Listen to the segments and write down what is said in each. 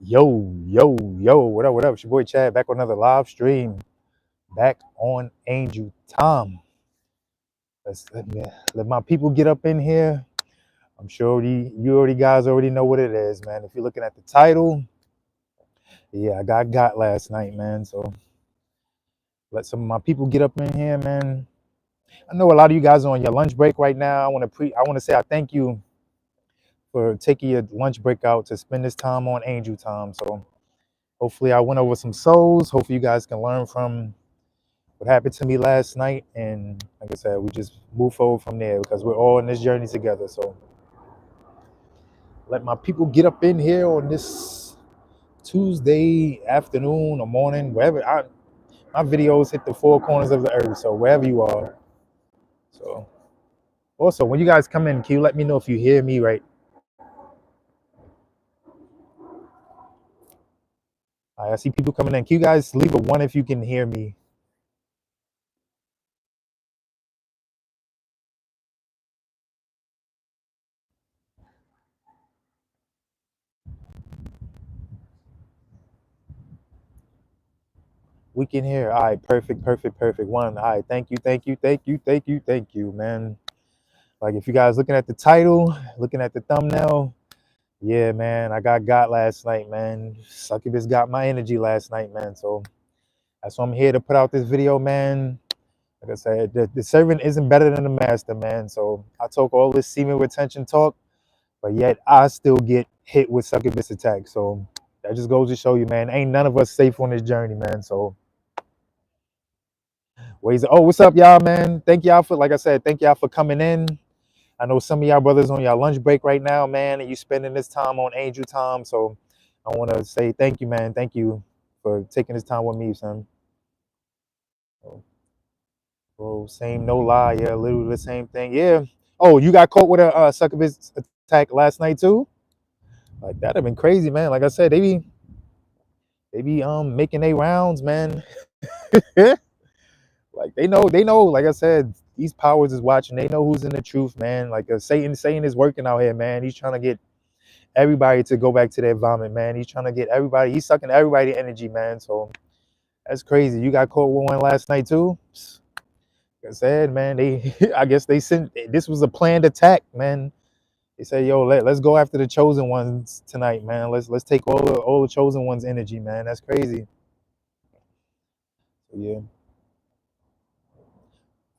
Yo, what up? It's your boy Chad back on another live stream. Back on Angel Time. Let my people get up in here. I'm sure you already guys already know what it is, man. If you're looking at the title, yeah, I got last night, man. So let some of my people get up in here, man. I know a lot of you guys are on your lunch break right now. I want to say I thank you for taking your lunch break out to spend this time on Angel Time. So hopefully I went over some souls. Hopefully you guys can learn from what happened to me last night, and like I said, we just move forward from there because we're all in this journey together. So let my people get up in here on this Tuesday afternoon or morning, wherever. My videos hit the four corners of the earth, so wherever you are. So also, when you guys come in, can you let me know if you hear me right? I see people coming in. Can you guys leave a one if you can hear me? We can hear. All right, perfect. One. All right, thank you, man. Like if you guys looking at the title, looking at the thumbnail, yeah, man, I got last night, man. Succubus got my energy last night, man. So that's why I'm here to put out this video, man. Like I said, the servant isn't better than the master, man. So I talk all this semen retention talk, but yet I still get hit with succubus attacks. So that just goes to show you, man, ain't none of us safe on this journey, man. So what's up, y'all, man? Thank y'all for, like I said, thank y'all for coming in. I know some of y'all brothers on y'all lunch break right now, man, and you spending this time on Angel Time. So I want to say thank you, man. Thank you for taking this time with me, son. Bro, same, no lie. Yeah, literally the same thing. Yeah. Oh, you got caught with a succubus attack last night too? Like that'd have been crazy, man. Like I said, they be making their rounds, man. Like they know. Like I said, these powers is watching. They know who's in the truth, man. Like Satan is working out here, man. He's trying to get everybody to go back to their vomit, man. He's trying to get everybody. He's sucking everybody energy, man. So that's crazy. You got caught with one last night too. Like I said, man. I guess they sent. This was a planned attack, man. They said, "Yo, let's go after the chosen ones tonight, man. Let's take all the chosen ones' energy, man. That's crazy." Yeah.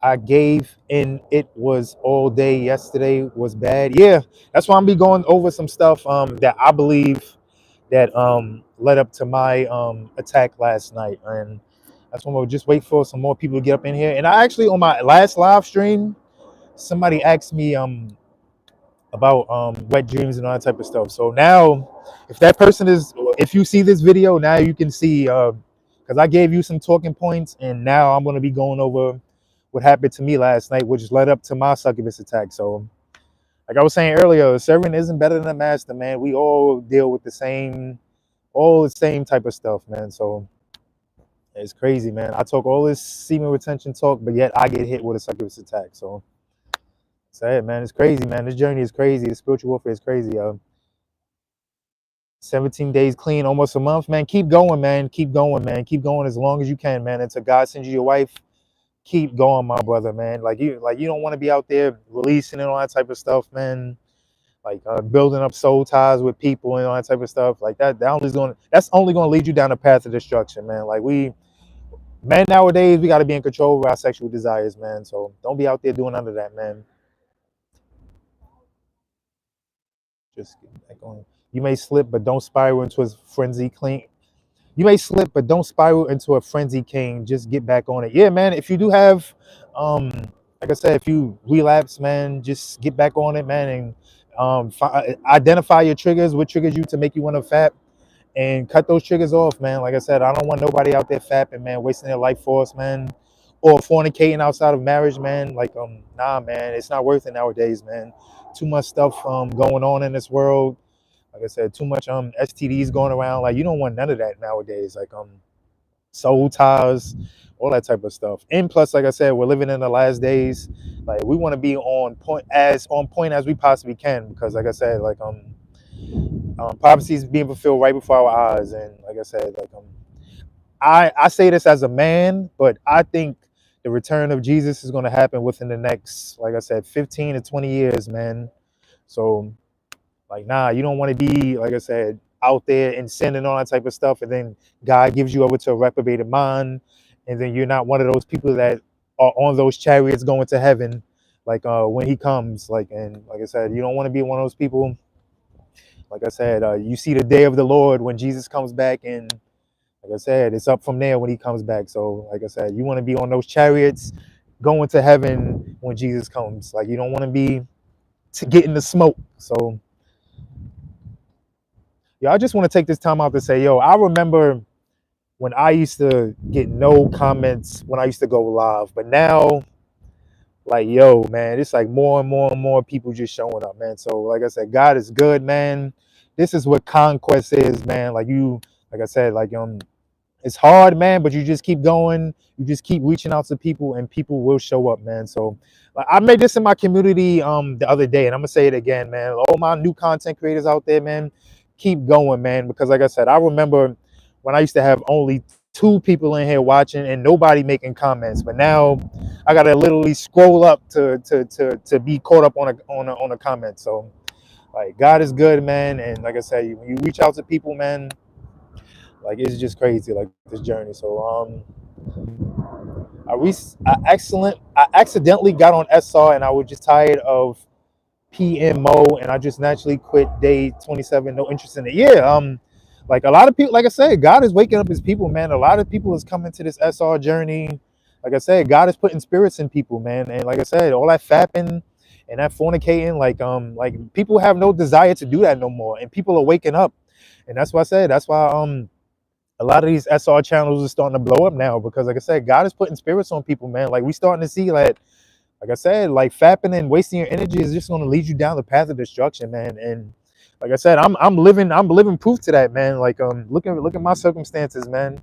I gave, and it was all day yesterday was bad. Yeah, that's why I'm be going over some stuff that I believe that led up to my attack last night, and that's when we'll just wait for some more people to get up in here. And I actually, on my last live stream, somebody asked me about wet dreams and all that type of stuff. So now, if you see this video, now you can see because I gave you some talking points, and now I'm going to be going over what happened to me last night, which led up to my succubus attack. So, like I was saying earlier, a servant isn't better than a master, man. We all deal with all the same type of stuff, man. So it's crazy, man. I talk all this semen retention talk, but yet I get hit with a succubus attack. So sad, man. It's crazy, man. This journey is crazy. The spiritual warfare is crazy. 17 days clean, almost a month, man. Keep going, man. Keep going, man. Keep going as long as you can, man. Until God sends you your wife, keep going, my brother, man. Like you don't want to be out there releasing and all that type of stuff, man. Like building up soul ties with people and all that type of stuff. Like that's only going to lead you down a path of destruction, man. Like men nowadays, we got to be in control of our sexual desires, man. So don't be out there doing none of that, man. Just get back on. You may slip, but don't spiral into a frenzy clean. You may slip, but don't spiral into a frenzy king. Just get back on it. Yeah, man. If you do have, um, like I said, if you relapse, man, just get back on it, man, and identify your triggers. What triggers you to make you want to fap, and cut those triggers off, man. Like I said, I don't want nobody out there fapping, man, wasting their life for us, man, or fornicating outside of marriage, man. Like, nah, man, it's not worth it nowadays, man. Too much stuff going on in this world. Like I said, too much STDs going around. Like you don't want none of that nowadays. Like soul ties, all that type of stuff. And plus, like I said, we're living in the last days. Like we want to be on point as we possibly can, because like I said, like Prophecies being fulfilled right before our eyes. And like I said, like I say this as a man, but I think the return of Jesus is going to happen within the next, like I said, 15 to 20 years, man. So like, nah, you don't want to be, like I said, out there and sin and all that type of stuff, and then God gives you over to a reprobated mind, and then you're not one of those people that are on those chariots going to heaven, like when He comes. Like, and like I said, you don't want to be one of those people. Like I said, you see the day of the Lord when Jesus comes back, and like I said, it's up from there when He comes back. So, like I said, you want to be on those chariots going to heaven when Jesus comes. Like, you don't want to be to get in the smoke. So, yeah, I just want to take this time out to say, yo, I remember when I used to get no comments when I used to go live, but now, like, yo, man, it's like more and more and more people just showing up, man. So, like I said, God is good, man. This is what conquest is, man. Like you, like I said, like it's hard, man, but you just keep going. You just keep reaching out to people, and people will show up, man. So, like, I made this in my community the other day, and I'm gonna say it again, man. All my new content creators out there, man, keep going, man. Because, like I said, I remember when I used to have only 2 people in here watching and nobody making comments, but now I gotta literally scroll up to be caught up on a comment. So, like, God is good, man, and like I said, when you reach out to people, man, like, it's just crazy, like, this journey. So I accidentally got on SR, and I was just tired of PMO, and I just naturally quit day 27. No interest in it. Yeah, like a lot of people, like I said, God is waking up His people, man. A lot of people is coming to this SR journey. Like I said, God is putting spirits in people, man. And like I said, all that fapping and that fornicating, like people have no desire to do that no more, and people are waking up. And that's why I said, that's why a lot of these SR channels are starting to blow up now, because like I said, God is putting spirits on people, man. Like, we starting to see that, like I said, like, fapping and wasting your energy is just going to lead you down the path of destruction, man. And like I said, I'm living proof to that, man. Like, look at my circumstances, man.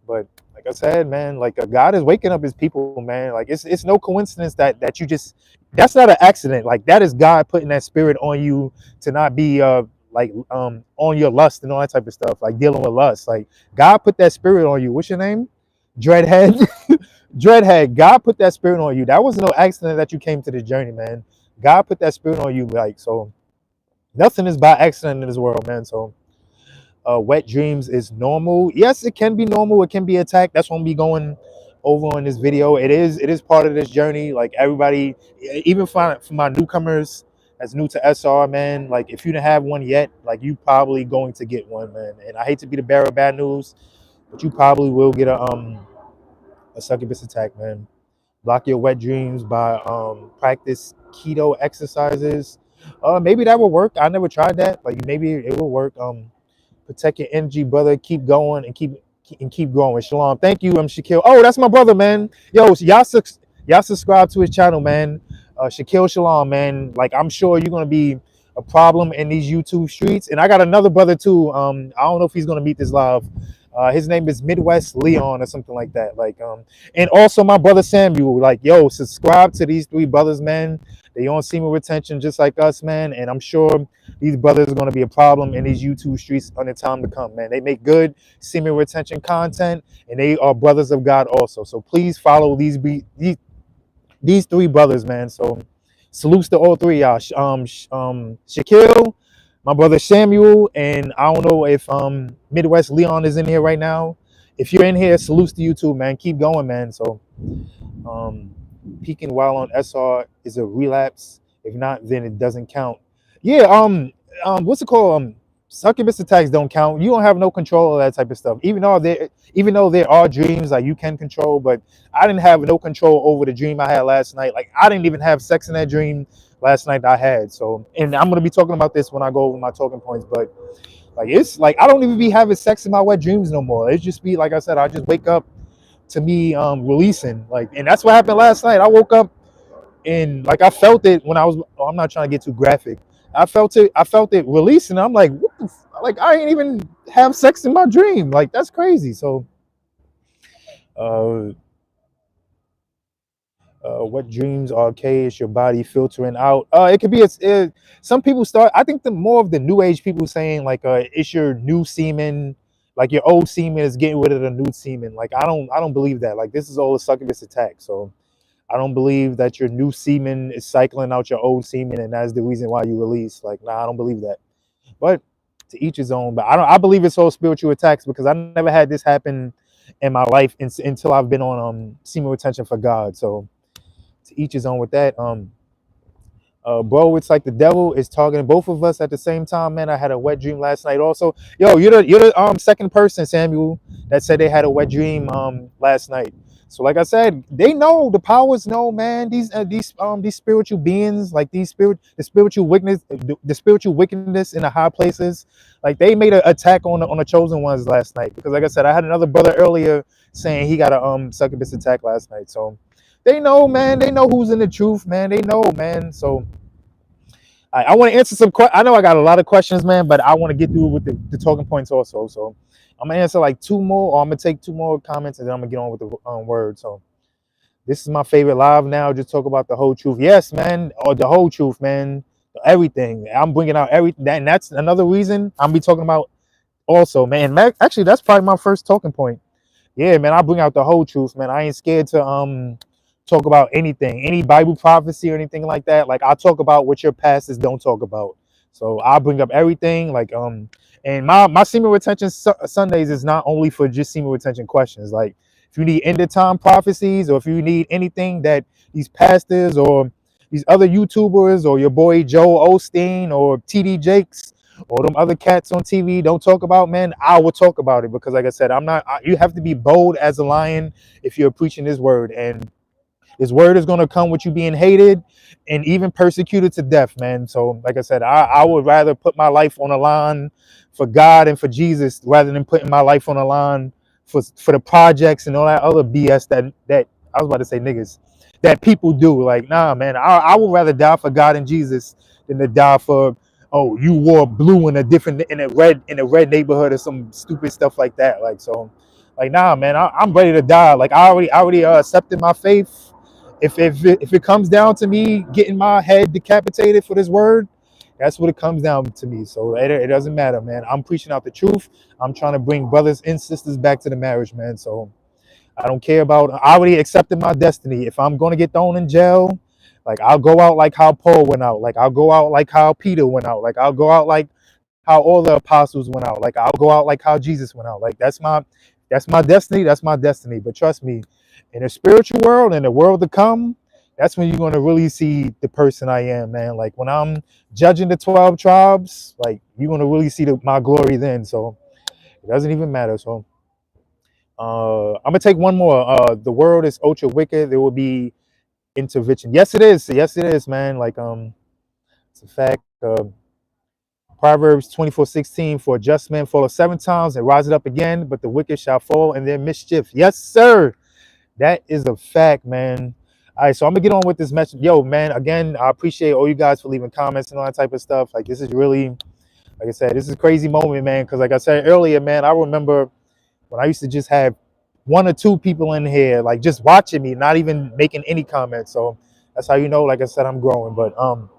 But like I said, man, like, God is waking up His people, man. Like, it's no coincidence that you just, that's not an accident. Like, that is God putting that spirit on you to not be on your lust and all that type of stuff, like dealing with lust. Like, God put that spirit on you. What's your name? Dreadhead. Dreadhead. God put that spirit on you. That was no accident that you came to this journey, man. God put that spirit on you. Like, so nothing is by accident in this world, man. So wet dreams is normal. Yes, it can be normal. It can be attacked. That's what I'm be going over in this video. It is part of this journey. Like, everybody, even for my newcomers that's new to SR, man, like, if you didn't have one yet, like, you probably going to get one, man. And I hate to be the bearer of bad news, but you probably will get a succubus attack, man. Block your wet dreams by practice keto exercises. Maybe that will work. I never tried that. Like, maybe it will work. Protect your energy, brother. Keep going and keep growing. Shalom. Thank you, Shaquille. Oh, that's my brother, man. Yo, y'all subscribe to his channel, man. Shaquille Shalom, man. Like, I'm sure you're gonna be a problem in these YouTube streets. And I got another brother too. I don't know if he's gonna meet this live. His name is Midwest Leon or something like that. Like, and also my brother Samuel. Like, yo, subscribe to these 3 brothers, man. They on semen retention just like us, man. And I'm sure these brothers are going to be a problem in these YouTube streets on the time to come, man. They make good semen retention content, and they are brothers of God also. So please follow these 3 brothers, man. So salutes to all 3 y'all. Shaquille, my brother Samuel, and I don't know if Midwest Leon is in here right now. If you're in here, salutes to you too, man. Keep going, man. So peaking while on SR is a relapse. If not, then it doesn't count. Yeah, what's it called? Succubus attacks don't count. You don't have no control of that type of stuff. Even though there are dreams like you can control, but I didn't have no control over the dream I had last night. Like, I didn't even have sex in that dream last night that I had. So, and I'm gonna be talking about this when I go over my talking points, but like, it's like I don't even be having sex in my wet dreams no more. It's just be like I said, I just wake up to me releasing. Like, and that's what happened last night. I woke up and like I felt it when I was. Oh, I'm not trying to get too graphic. I felt it releasing. I'm like, what the like, I ain't even have sex in my dream. Like, that's crazy. So What dreams are okay? Is your body filtering out? It could be. Some people start. I think the more of the new age people saying like, it's your new semen, like your old semen is getting rid of the new semen. Like I don't believe that. Like this is all a succubus attack. So I don't believe that your new semen is cycling out your old semen, and that's the reason why you release. Like, nah, I don't believe that. But to each his own. But I don't. I believe it's all spiritual attacks because I never had this happen in my life until I've been on semen retention for God. So to each his own with that. Bro, it's like the devil is talking to both of us at the same time, man. I had a wet dream last night. Also, yo, you're the second person, Samuel, that said they had a wet dream last night. So, like I said, they know the powers know, man. These spiritual beings, like the spiritual wickedness in the high places, like they made an attack on the chosen ones last night. Because, like I said, I had another brother earlier saying he got a succubus attack last night. So they know, man. They know who's in the truth, man. They know, man. So I want to answer some questions. I know I got a lot of questions, man, but I want to get through with the talking points also. So I'm gonna answer like two more, or I'm gonna take two more comments, and then I'm gonna get on with the word. So this is my favorite live now. Just talk about the whole truth. Yes, man, or the whole truth, man. Everything. I'm bringing out everything, and that's another reason I'm be talking about also, man. Actually, that's probably my first talking point. Yeah, man, I bring out the whole truth, man. I ain't scared to talk about anything, any Bible prophecy or anything like that. Like I talk about what your pastors don't talk about. So I bring up everything, like and my semen retention Sundays is not only for just semen retention questions. Like if you need end of time prophecies, or if you need anything that these pastors or these other YouTubers or your boy Joe Osteen or TD Jakes or them other cats on TV don't talk about, man, I will talk about it because, like I said, you have to be bold as a lion if you're preaching this word, and his word is going to come with you being hated and even persecuted to death, man. So, like I said, I would rather put my life on the line for God and for Jesus rather than putting my life on the line for the projects and all that other BS that I was about to say niggas that people do. Like, nah, man, I would rather die for God and Jesus than to die for, oh, you wore blue in a red neighborhood or some stupid stuff like that. Like, so, like, nah, man, I'm ready to die. Like, I already accepted my faith. If it comes down to me getting my head decapitated for this word, that's what it comes down to me. So it doesn't matter, man. I'm preaching out the truth. I'm trying to bring brothers and sisters back to the marriage, man. So I don't care about. I already accepted my destiny. If I'm gonna get thrown in jail, like I'll go out like how Paul went out. Like I'll go out like how Peter went out. Like I'll go out like how all the apostles went out. Like I'll go out like how Jesus went out. Like that's my destiny. That's my destiny. But trust me, in the spiritual world, in the world to come, that's when you're gonna really see the person I am, man. Like when I'm judging the 12 tribes, like you're gonna really see my glory then. So it doesn't even matter. So I'm gonna take one more. The world is ultra wicked. There will be intervention. Yes, it is. Yes, it is, man. Like it's a fact. Proverbs 24:16, for a just man falleth 7 times and riseth up again, but the wicked shall fall in their mischief. Yes, sir. That is a fact, man. All right, so I'm gonna get on with this message. Yo, man, again, I appreciate all you guys for leaving comments and all that type of stuff. Like this is really, like I said, this is a crazy moment, man. Because like I said earlier, man, I remember when I used to just have one or two people in here, like just watching me, not even making any comments. So that's how you know, like I said, I'm growing. But all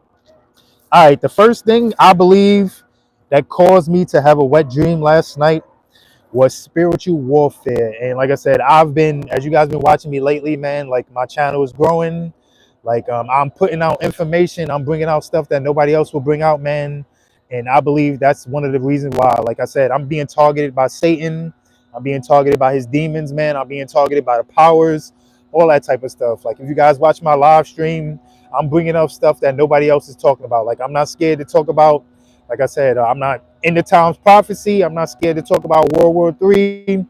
right, the first thing I believe that caused me to have a wet dream last night was spiritual warfare. And like I said, as you guys been watching me lately, man, like my channel is growing. Like I'm putting out information, I'm bringing out stuff that nobody else will bring out, man. And I believe that's one of the reasons why, like I said, I'm being targeted by Satan. I'm being targeted by his demons, man. I'm being targeted by the powers, all that type of stuff. Like if you guys watch my live stream, I'm bringing up stuff that nobody else is talking about. Like I'm not scared to talk about, like I said, I'm not in the times prophecy. I'm not scared to talk about World War III.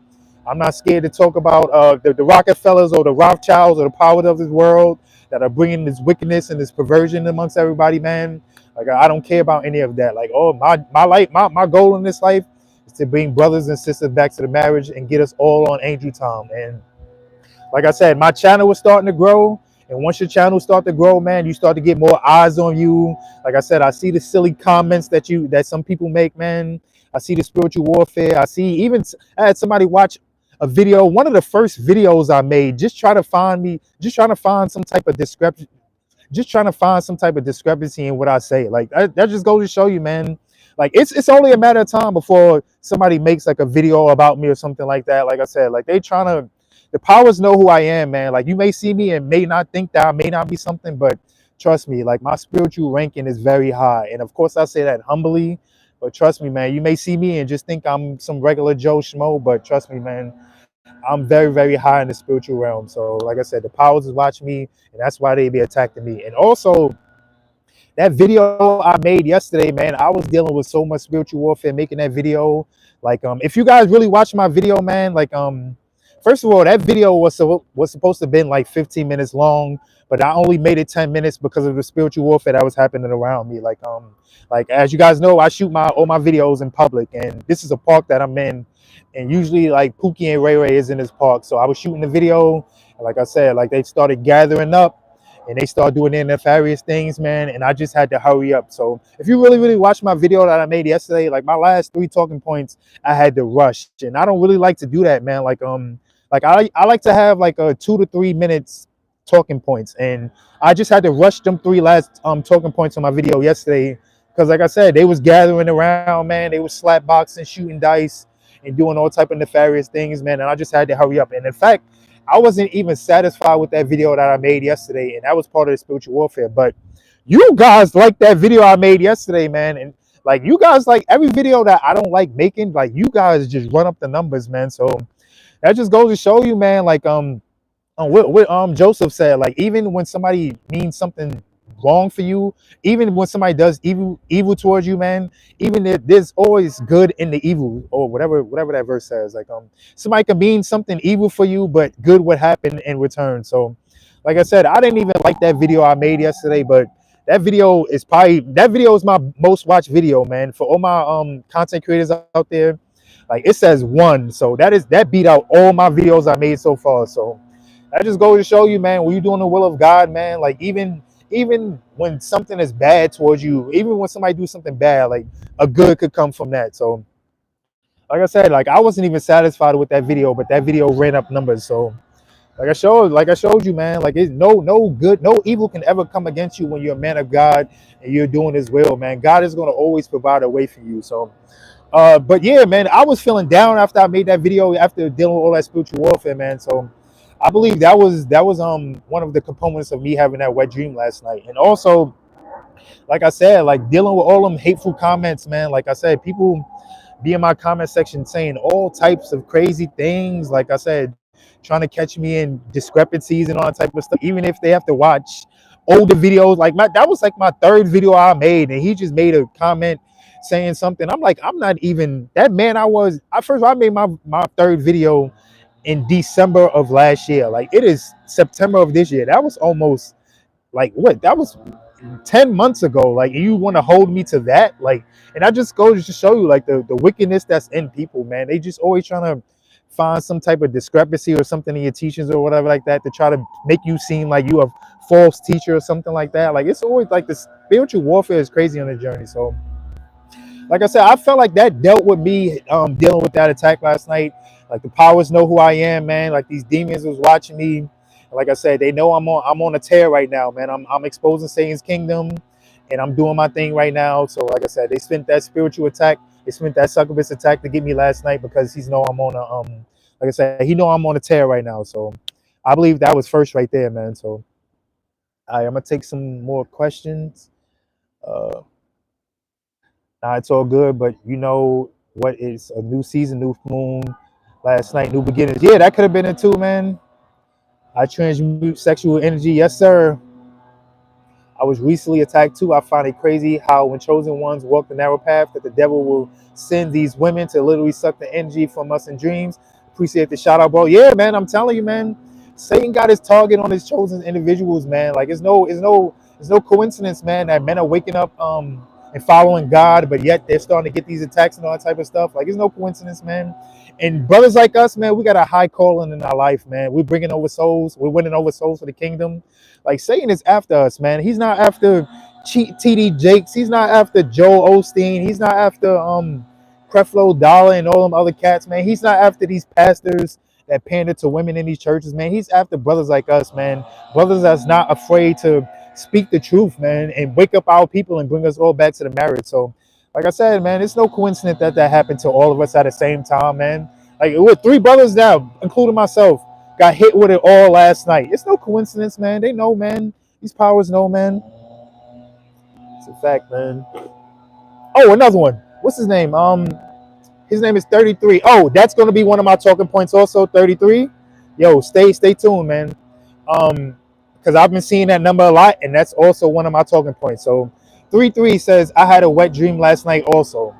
I'm not scared to talk about the Rockefellers or the Rothschilds or the powers of this world that are bringing this wickedness and this perversion amongst everybody, man. Like I don't care about any of that. Like, oh, my life, my goal in this life is to bring brothers and sisters back to the marriage and get us all on angel time. And like I said, my channel was starting to grow. And once your channel start to grow, man, you start to get more eyes on you. Like I said, I see the silly comments that some people make, man. I see the spiritual warfare. I had somebody watch a video, one of the first videos I made, just trying to find some type of discrepancy, just trying to find some type of discrepancy in what I say. Like that just goes to show you, man. Like it's only a matter of time before somebody makes like a video about me or something like that. Like I said, like they trying to, the powers know who I am, man. Like you may see me and may not think that I may not be something, but trust me, like my spiritual ranking is very high. And of course I say that humbly, but trust me, man, you may see me and just think I'm some regular Joe Schmo, but trust me, man, I'm very, very high in the spiritual realm. So, like I said, the powers is watching me, and that's why they be attacking me. And also, that video I made yesterday, man, I was dealing with so much spiritual warfare making that video. Like, if you guys really watch my video, man, like, first of all, that video was supposed to have been like 15 minutes long, but I only made it 10 minutes because of the spiritual warfare that was happening around me. Like as you guys know, I shoot all my videos in public, and this is a park that I'm in, and usually like Pookie and Ray Ray is in this park. So I was shooting the video, and like I said, like they started gathering up and they start doing their nefarious things, man, and I just had to hurry up. So if you really, really watch my video that I made yesterday, like my last 3 talking points, I had to rush, and I don't really like to do that, man. Like I like to have like a 2 to 3 minutes talking points, and I just had to rush them 3 last talking points on my video yesterday because, like I said, they was gathering around, man. They was slap boxing, shooting dice, and doing all type of nefarious things, man. And I just had to hurry up. And in fact, I wasn't even satisfied with that video that I made yesterday, and that was part of the spiritual warfare. But you guys like that video I made yesterday, man, and like you guys like every video that I don't like making, like you guys just run up the numbers, man. So that just goes to show you, man, like what Joseph said, like even when somebody means something wrong for you, even when somebody does evil towards you, man, even if there's always good in the evil, or whatever that verse says. Like somebody can mean something evil for you, but good would happen in return. So like I said, I didn't even like that video I made yesterday, but that video is my most watched video, man, for all my content creators out there. Like it says 1, so that beat out all my videos I made so far. So that just goes to show you, man, when you're doing the will of God, man, like even when something is bad towards you, even when somebody do something bad, like a good could come from that. So like I said, like I wasn't even satisfied with that video, but that video ran up numbers. So like I showed you, man, like it's no good, no evil can ever come against you when you're a man of God and you're doing his will, man. God is going to always provide a way for you. So but yeah, man, I was feeling down after I made that video, after dealing with all that spiritual warfare, man. So I believe that was one of the components of me having that wet dream last night. And also, like I said, like dealing with all them hateful comments, man. Like I said, people be in my comment section saying all types of crazy things. Like I said, trying to catch me in discrepancies and all that type of stuff, even if they have to watch older videos. Like that was like my 3rd video I made, and he just made a comment saying something. I'm like, I'm not even that man. I made my 3rd video in December of last year. Like it is September of this year. That was almost like what? That was 10 months ago. Like you want to hold me to that? Like, and that just goes to show you like the wickedness that's in people, man. They just always trying to find some type of discrepancy or something in your teachings or whatever like that to try to make you seem like you a false teacher or something like that. Like it's always like the spiritual warfare is crazy on the journey. So like I said, I felt like that dealt with me dealing with that attack last night. Like the powers know who I am, man. Like these demons was watching me. Like I said, they know I'm on a tear right now, man. I'm exposing Satan's kingdom, and I'm doing my thing right now. So like I said, they spent that spiritual attack, they spent that succubus attack to get me last night because he's know I'm on a like I said, he know I'm on a tear right now. So I believe that was first right there, man. So I'm gonna take some more questions. It's all good, but you know what is a new season, new moon, last night, new beginnings. Yeah, that could have been it too, man. I transmute sexual energy. Yes, sir. I was recently attacked too. I find it crazy how when chosen ones walk the narrow path that the devil will send these women to literally suck the energy from us in dreams. Appreciate the shout out, bro. Yeah, man, I'm telling you, man. Satan got his target on his chosen individuals, man. Like it's no coincidence, man, that men are waking up and following God, but yet they're starting to get these attacks and all that type of stuff. Like it's no coincidence, man. And brothers like us, man, we got a high calling in our life, man. We're bringing over souls. We're winning over souls for the kingdom. Like Satan is after us, man. He's not after TD Jakes. He's not after Joel Osteen. He's not after Creflo Dollar and all them other cats, man. He's not after these pastors that pander to women in these churches, man. He's after brothers like us, man. Brothers that's not afraid to speak the truth, man, and wake up our people and bring us all back to the marriage. So, like I said, man, it's no coincidence that that happened to all of us at the same time, man. Like, with 3 brothers now, including myself, got hit with it all last night. It's no coincidence, man. They know, man. These powers know, man. It's a fact, man. Oh, another one. What's his name? His name is 33. Oh, that's gonna be one of my talking points also. 33. Yo, stay tuned, man. Because I've been seeing that number a lot, and that's also one of my talking points. So 33 says I had a wet dream last night also.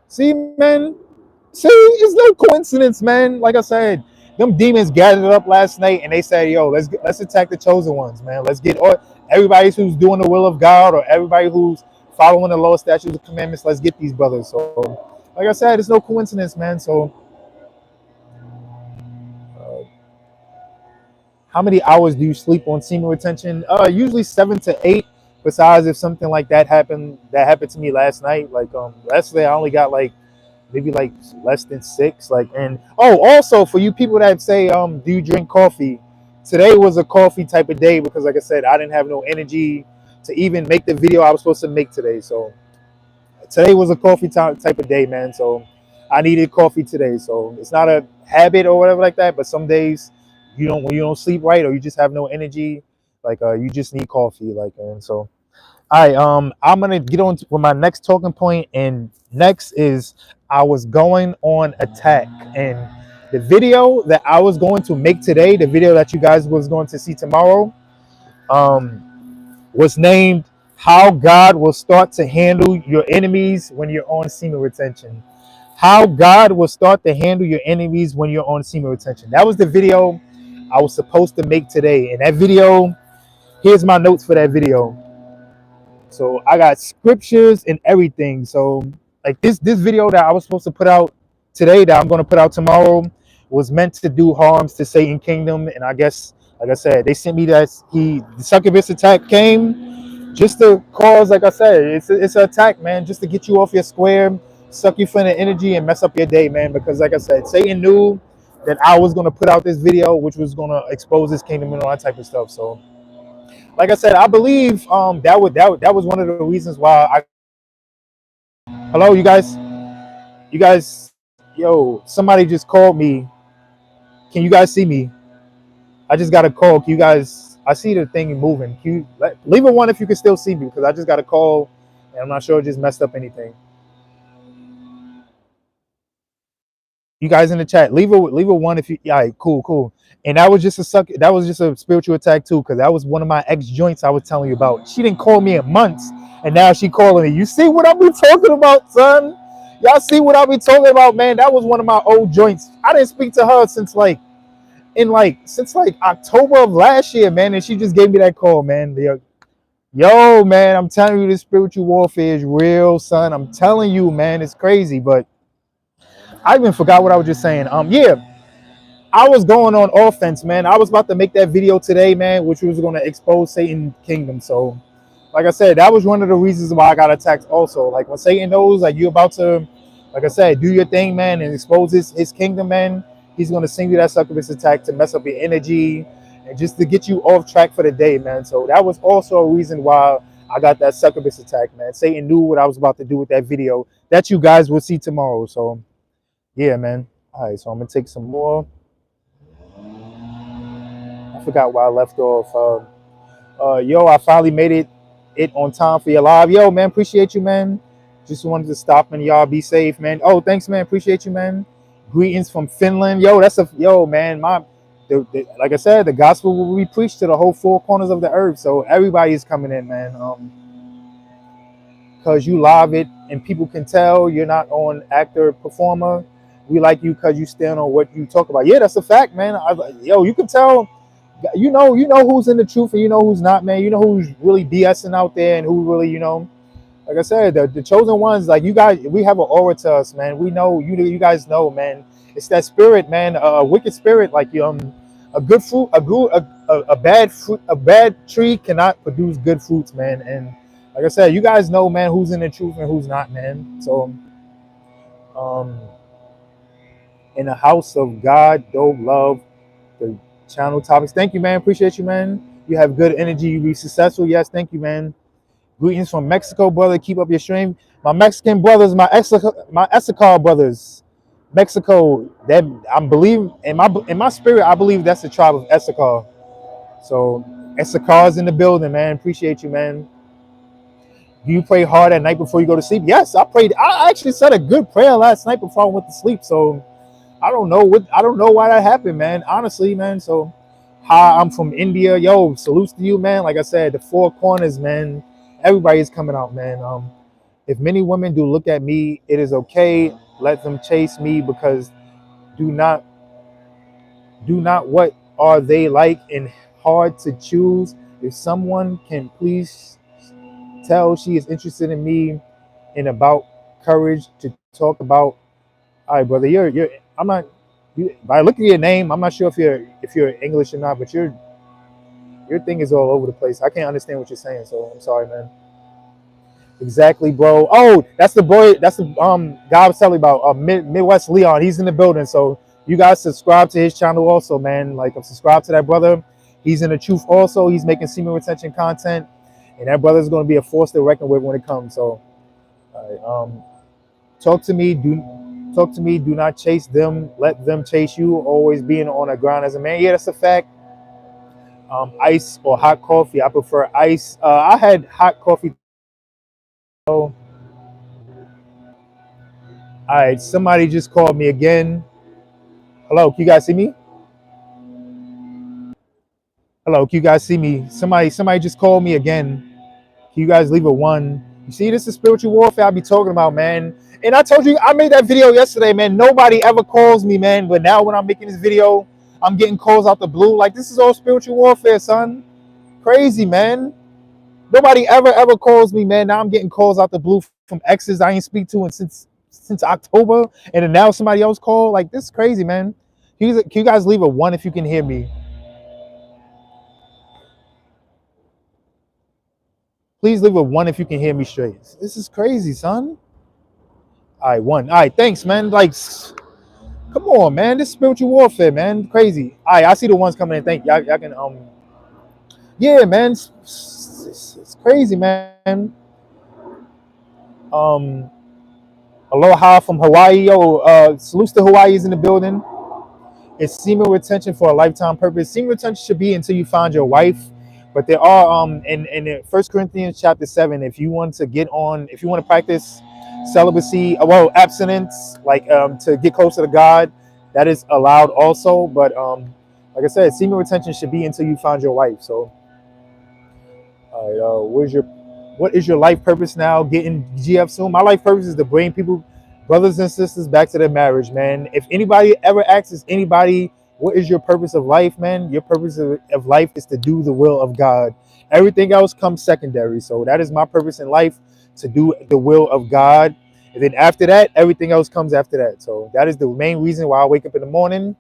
See, man. See, it's no coincidence, man. Like I said, them demons gathered up last night and they said, "Yo, let's attack the chosen ones, man. Let's get all everybody who's doing the will of God or everybody who's following the law, statutes, and commandments. Let's get these brothers." So, like I said, it's no coincidence, man. So, uh, how many hours do you sleep on semen retention? Usually 7 to 8. Besides, if something like that happened to me last night, like last night I only got like maybe like less than 6. Like, and oh, also for you people that say do you drink coffee, today was a coffee type of day because like I said, I didn't have no energy to even make the video I was supposed to make today. So today was a coffee type of day, man. So I needed coffee today. So it's not a habit or whatever like that, but some days when you don't sleep right or you just have no energy, like you just need coffee, like. And so all right, I'm gonna get on with my next talking point, and next is I was going on attack, and the video that I was going to make today, the video that you guys was going to see tomorrow, was named "How God Will Start to Handle Your Enemies When You're on Semen Retention." How God will start to handle your enemies when you're on semen retention. That was the video I was supposed to make today, and that video. Here's my notes for that video. So I got scriptures and everything. So like this video that I was supposed to put out today, that I'm going to put out tomorrow, was meant to do harms to Satan kingdom. And I guess, like I said, they sent me that the succubus attack came just to cause, like I said, it's an attack, man, just to get you off your square, suck you from the energy and mess up your day, man. Because like I said, Satan knew that I was going to put out this video, which was going to expose his kingdom and all that type of stuff. So like I said, I believe that was one of the reasons why I. Hello, you guys, yo, somebody just called me. Can you guys see me? I just got a call. Can you guys? I see the thing moving. Can you leave a 1 if you can still see me, because I just got a call, and I'm not sure it just messed up anything. You guys in the chat, leave a 1 if you. Yeah, right, cool. And that was just a spiritual attack too, because that was one of my ex joints I was telling you about. She didn't call me in months, and now she calling me. You see what I be talking about, son? Y'all see what I be talking about, man? That was one of my old joints. I didn't speak to her since since October of last year, man, and she just gave me that call, man. Yo, man, I'm telling you, this spiritual warfare is real, son. I'm telling you, man, it's crazy. But I even forgot what I was just saying. Yeah, I was going on offense, man. I was about to make that video today, man, which was going to expose Satan's kingdom. So, like I said, that was one of the reasons why I got attacked also. Like, when Satan knows, like, you're about to, like I said, do your thing, man, and expose his kingdom, man, he's going to send you that succubus attack to mess up your energy and just to get you off track for the day, man. So that was also a reason why I got that succubus attack, man. Satan knew what I was about to do with that video that you guys will see tomorrow. So, yeah, man. All right, so I'm going to take some more. I forgot where I left off. Yo, I finally made it on time for your live. Yo, man, appreciate you, man. Just wanted to stop and y'all be safe, man. Oh, thanks, man. Appreciate you, man. Greetings from Finland. Yo, man. Like I said, the gospel will be preached to the whole 4 corners of the earth. So everybody is coming in, man. Because you live it and people can tell you're not on actor performer. We like you because you stand on what you talk about. Yeah, that's a fact, man. Yo, you can tell. You know who's in the truth and you know who's not, man. You know who's really BSing out there and who really, like I said, the chosen ones, like you guys, we have an aura to us, man. We know you guys know, man. It's that spirit, man, a wicked spirit. Like a good fruit, a bad fruit, a bad tree cannot produce good fruits, man. And like I said, you guys know, man, who's in the truth and who's not, man. So, in the house of God, dope love, the channel topics. Thank you, man. Appreciate you, man. You have good energy. You be successful. Yes, thank you, man. Greetings from Mexico, brother. Keep up your stream. My Mexican brothers, my Essecar brothers, Mexico. That I'm believing in my spirit. I believe that's the tribe of Essecar. So Essecar's in the building, man. Appreciate you, man. Do you pray hard at night before you go to sleep? Yes, I prayed. I actually said a good prayer last night before I went to sleep. So I don't know why that happened, man. Honestly, man. So hi, I'm from India. Yo, salutes to you, man. Like I said, the four corners, man. Everybody's coming out, man. If many women do look at me, it is okay. Let them chase me because do not what are they like and hard to choose. If someone can please tell she is interested in me and about courage to talk about. All right, brother, you're I'm not you by looking at your name, I'm not sure if you're English or not, but your thing is all over the place. I can't understand what you're saying, so I'm sorry, man. Exactly, bro. Oh, that's the boy. That's the guy I was telling you about. Midwest Leon. He's in the building. So you guys subscribe to his channel also, man. Like I'm subscribed to that brother. He's in the truth also. He's making semen retention content, and that brother's going to be a force to reckon with when it comes. So, all right, talk to me. Talk to me. Do not chase them. Let them chase you. Always being on the ground as a man. Yeah, that's a fact. Ice or hot coffee. I prefer ice. I had hot coffee. All right, somebody just called me again. Hello, can you guys see me? Hello, can you guys see me? Somebody just called me again. Can you guys leave a one? You see, this is spiritual warfare I be talking about, man. And I told you, I made that video yesterday, man. Nobody ever calls me, man. But now when I'm making this video, I'm getting calls out the blue. Like, this is all spiritual warfare, son. Crazy, man. Nobody ever calls me, man. Now I'm getting calls out the blue from exes I ain't speak to and since October. And then now somebody else called. Like, this is crazy, man. Can you guys leave a one if you can hear me? Please leave a one if you can hear me straight. This is crazy, son. All right, one. All right, thanks, man. Like, come on, man. This is spiritual warfare, man. Crazy. All right, I see the ones coming in. Thank y'all. Y'all can yeah, man. It's crazy, man. Um, aloha from Hawaii. Yo, salutes to Hawaii's in the building. It's semen retention for a lifetime purpose. Semen retention should be until you find your wife. But there are in 1 Corinthians chapter 7, if you want to practice celibacy, well, abstinence, like to get closer to God, that is allowed also. But like I said, semen retention should be until you find your wife. So all right, what is your life purpose now? Getting GF soon. My life purpose is to bring people, brothers and sisters, back to their marriage, man. If anybody ever asks anybody, what is your purpose of life, man? Your purpose of life is to do the will of God. Everything else comes secondary. So that is my purpose in life, to do the will of God. And then after that, everything else comes after that. So that is the main reason why I wake up in the morning.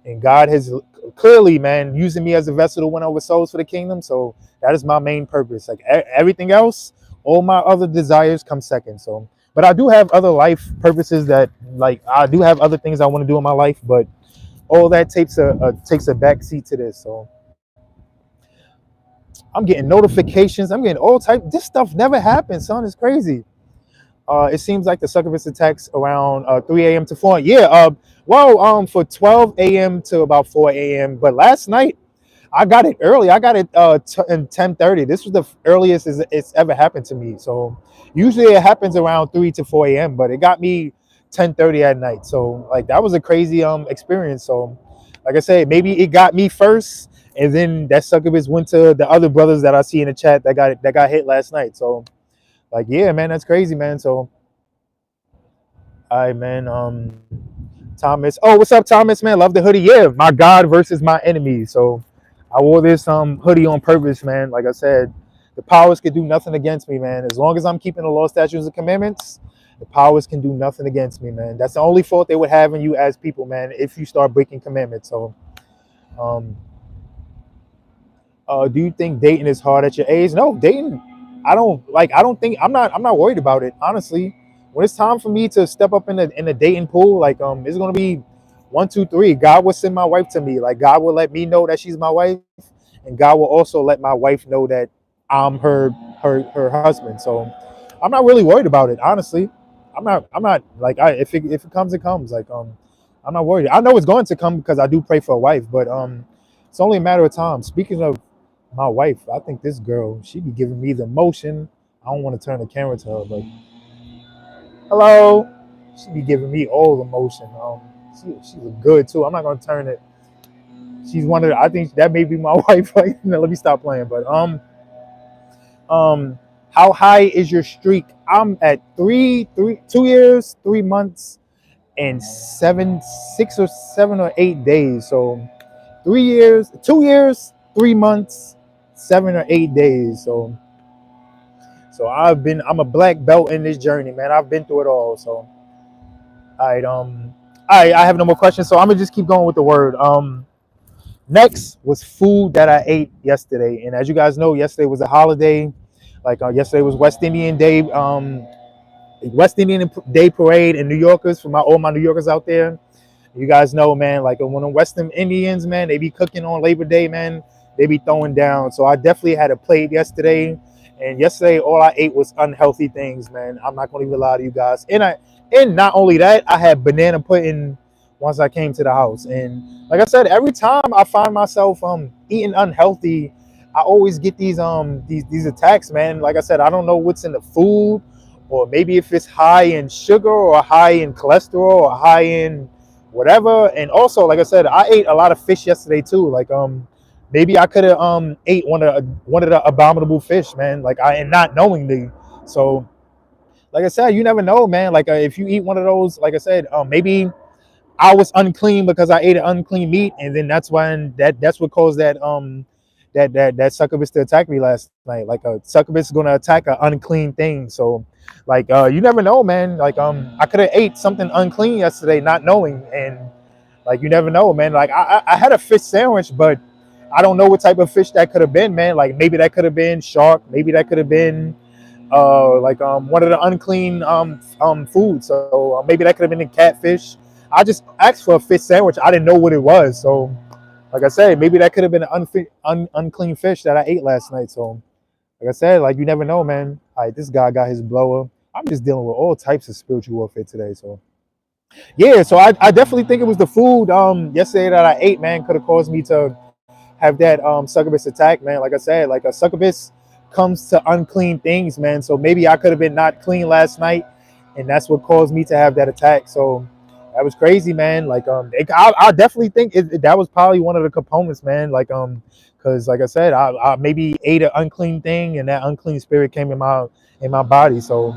And God has clearly, man, using me as a vessel to win over souls for the kingdom. So that is my main purpose. Like everything else, all my other desires come second. So, but I do have other life purposes that, like, I do have other things I want to do in my life, but all that takes a back seat to this. So I'm getting notifications. I'm getting all type. This stuff never happens, son. It's crazy. It seems like the Succubus attacks around 3 a.m. to 4. Yeah. For 12 a.m. to about 4 a.m. But last night I got it early. I got it in 10:30. This was the earliest it's ever happened to me. So usually it happens around 3 to 4 a.m. But it got me 10:30 at night. So like that was a crazy experience. So like I said, maybe it got me first, and then that Succubus went to the other brothers that I see in the chat that got hit last night. So like, yeah, man, that's crazy, man. So all right, man. Thomas. Oh, what's up, Thomas, man? Love the hoodie. Yeah, my God versus my enemy. So I wore this hoodie on purpose, man. Like I said, the powers can do nothing against me, man. As long as I'm keeping the law, statutes, and commandments, the powers can do nothing against me, man. That's the only fault they would have in you as people, man, if you start breaking commandments. So do you think dating is hard at your age? No, dating, I don't think I'm not worried about it, honestly. When it's time for me to step up in the dating pool, like it's gonna be one, two, three. God will send my wife to me. Like God will let me know that she's my wife, and God will also let my wife know that I'm her husband. So I'm not really worried about it, honestly. I'm not like if it comes, it comes. Like I'm not worried. I know it's going to come because I do pray for a wife, but it's only a matter of time. Speaking of my wife, I think this girl, she be giving me the motion. I don't want to turn the camera to her, but hello. She be giving me all the motion. She was good too. I'm not gonna turn it. She's one of the, I think that may be my wife. Like, let me stop playing. But um, how high is your streak? I'm at 2 years, 3 months, and 6 or 7 or 8 days. So 3 years, 2 years, 3 months, 7 or 8 days. So I'm a black belt in this journey, man. I've been through it all. So I have no more questions. So I'm gonna just keep going with the word. Next was food that I ate yesterday, and as you guys know, yesterday was a holiday. Like yesterday was West Indian Day, West Indian Day Parade, and New Yorkers for all my New Yorkers out there. You guys know, man, like when the Western Indians, man, they be cooking on Labor Day, man, they be throwing down. So I definitely had a plate yesterday. And yesterday, all I ate was unhealthy things, man. I'm not gonna even lie to you guys. And not only that, I had banana pudding once I came to the house. And like I said, every time I find myself eating unhealthy, I always get these attacks, man. Like I said, I don't know what's in the food, or maybe if it's high in sugar or high in cholesterol or high in whatever. And also, like I said, I ate a lot of fish yesterday too. Like maybe I could have ate one of the abominable fish, man. Like and not knowingly. So like I said, you never know, man. Like if you eat one of those, like I said, maybe I was unclean because I ate an unclean meat, and then that's what caused that succubus to attack me last night. Like a succubus is gonna attack an unclean thing. So like you never know, man. Like I could have ate something unclean yesterday, not knowing, and like you never know, man. Like I had a fish sandwich, but I don't know what type of fish that could have been, man. Like maybe that could have been shark, maybe that could have been like one of the unclean foods. So maybe that could have been a catfish. I just asked for a fish sandwich. I didn't know what it was. So like I said, maybe that could have been an unclean fish that I ate last night. So like I said, like you never know, man. All right, this guy got his blower. I'm just dealing with all types of spiritual warfare today. So yeah, so I definitely think it was the food yesterday that I ate, man, could have caused me to have that succubus attack, man. Like I said, like a succubus comes to unclean things, man. So maybe I could have been not clean last night, and that's what caused me to have that attack. So that was crazy, man. Like I definitely think that was probably one of the components, man. Like because like I said, I maybe ate an unclean thing, and that unclean spirit came in my body. So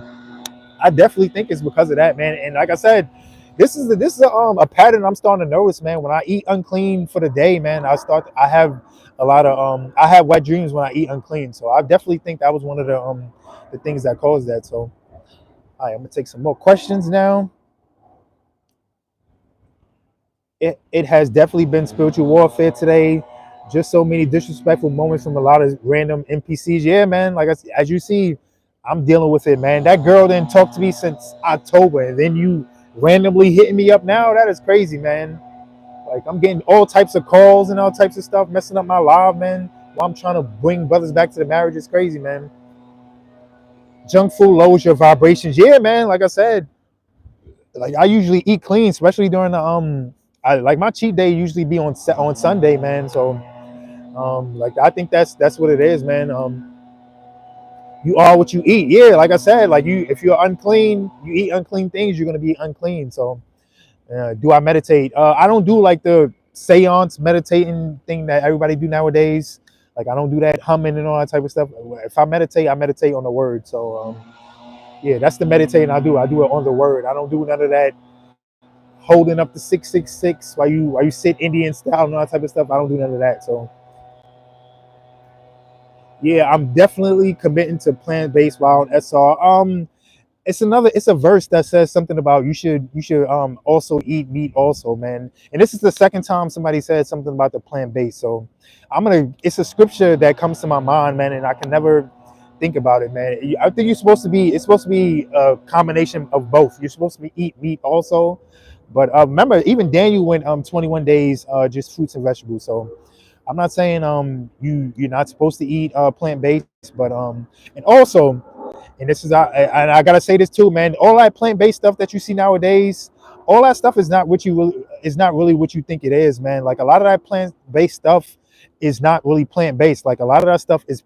I definitely think it's because of that, man. And like I said, this is a pattern I'm starting to notice, man. When I eat unclean for the day, man, I have a lot of I have wet dreams when I eat unclean. So I definitely think that was one of the things that caused that. So all right, I'm gonna take some more questions now. It has definitely been spiritual warfare today. Just so many disrespectful moments from a lot of random NPCs. Yeah, man. Like as you see, I'm dealing with it, man. That girl didn't talk to me since October, and then you randomly hitting me up now. That is crazy, man. Like I'm getting all types of calls and all types of stuff, messing up my life, man. While I'm trying to bring brothers back to the marriage, it's crazy, man. Junk food lowers your vibrations. Yeah, man. Like I said, like I usually eat clean, especially during the I like my cheat day usually be on Sunday, man. So like I think that's what it is, man. You are what you eat. Yeah, like I said, like if you're unclean, you eat unclean things, you're gonna be unclean. So do I meditate? I don't do like the seance meditating thing that everybody do nowadays. Like I don't do that humming and all that type of stuff. If I meditate on the word. So yeah, that's the meditating I do. I do it on the word. I don't do none of that holding up the 666 while you sit Indian style and all that type of stuff. I don't do none of that. So yeah, I'm definitely committing to plant-based wild SR. It's a verse that says something about you should also eat meat also, man. And this is the second time somebody said something about the plant-based. So it's a scripture that comes to my mind, man, and I can never think about it, man. I think it's supposed to be a combination of both. You're supposed to eat meat also, But remember, even Daniel went 21 days just fruits and vegetables. So I'm not saying you're not supposed to eat plant based, but and also, and this is and I gotta say this too, man. All that plant based stuff that you see nowadays, all that stuff is not what you really, is not really what you think it is, man. Like a lot of that plant based stuff is not really plant based. Like a lot of that stuff is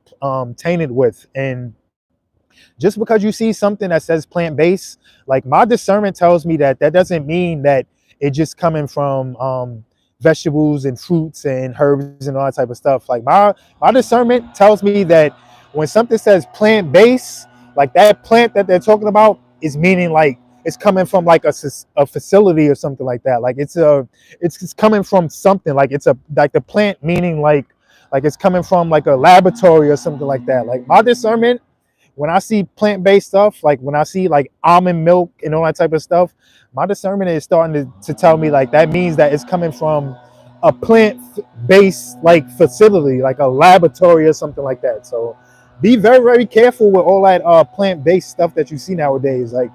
tainted with, and just because you see something that says plant based, like my discernment tells me that that doesn't mean that it just coming from vegetables and fruits and herbs and all that type of stuff. Like my discernment tells me that when something says plant based, like that plant that they're talking about is meaning like it's coming from like a facility or something like that. Like it's coming from something, like it's a, like the plant meaning like it's coming from like a laboratory or something like that. Like my discernment, when I see plant-based stuff, like when I see like almond milk and all that type of stuff, my discernment is starting to tell me like that means that it's coming from a plant-based like facility, like a laboratory or something like that. So be very, very careful with all that plant-based stuff that you see nowadays. Like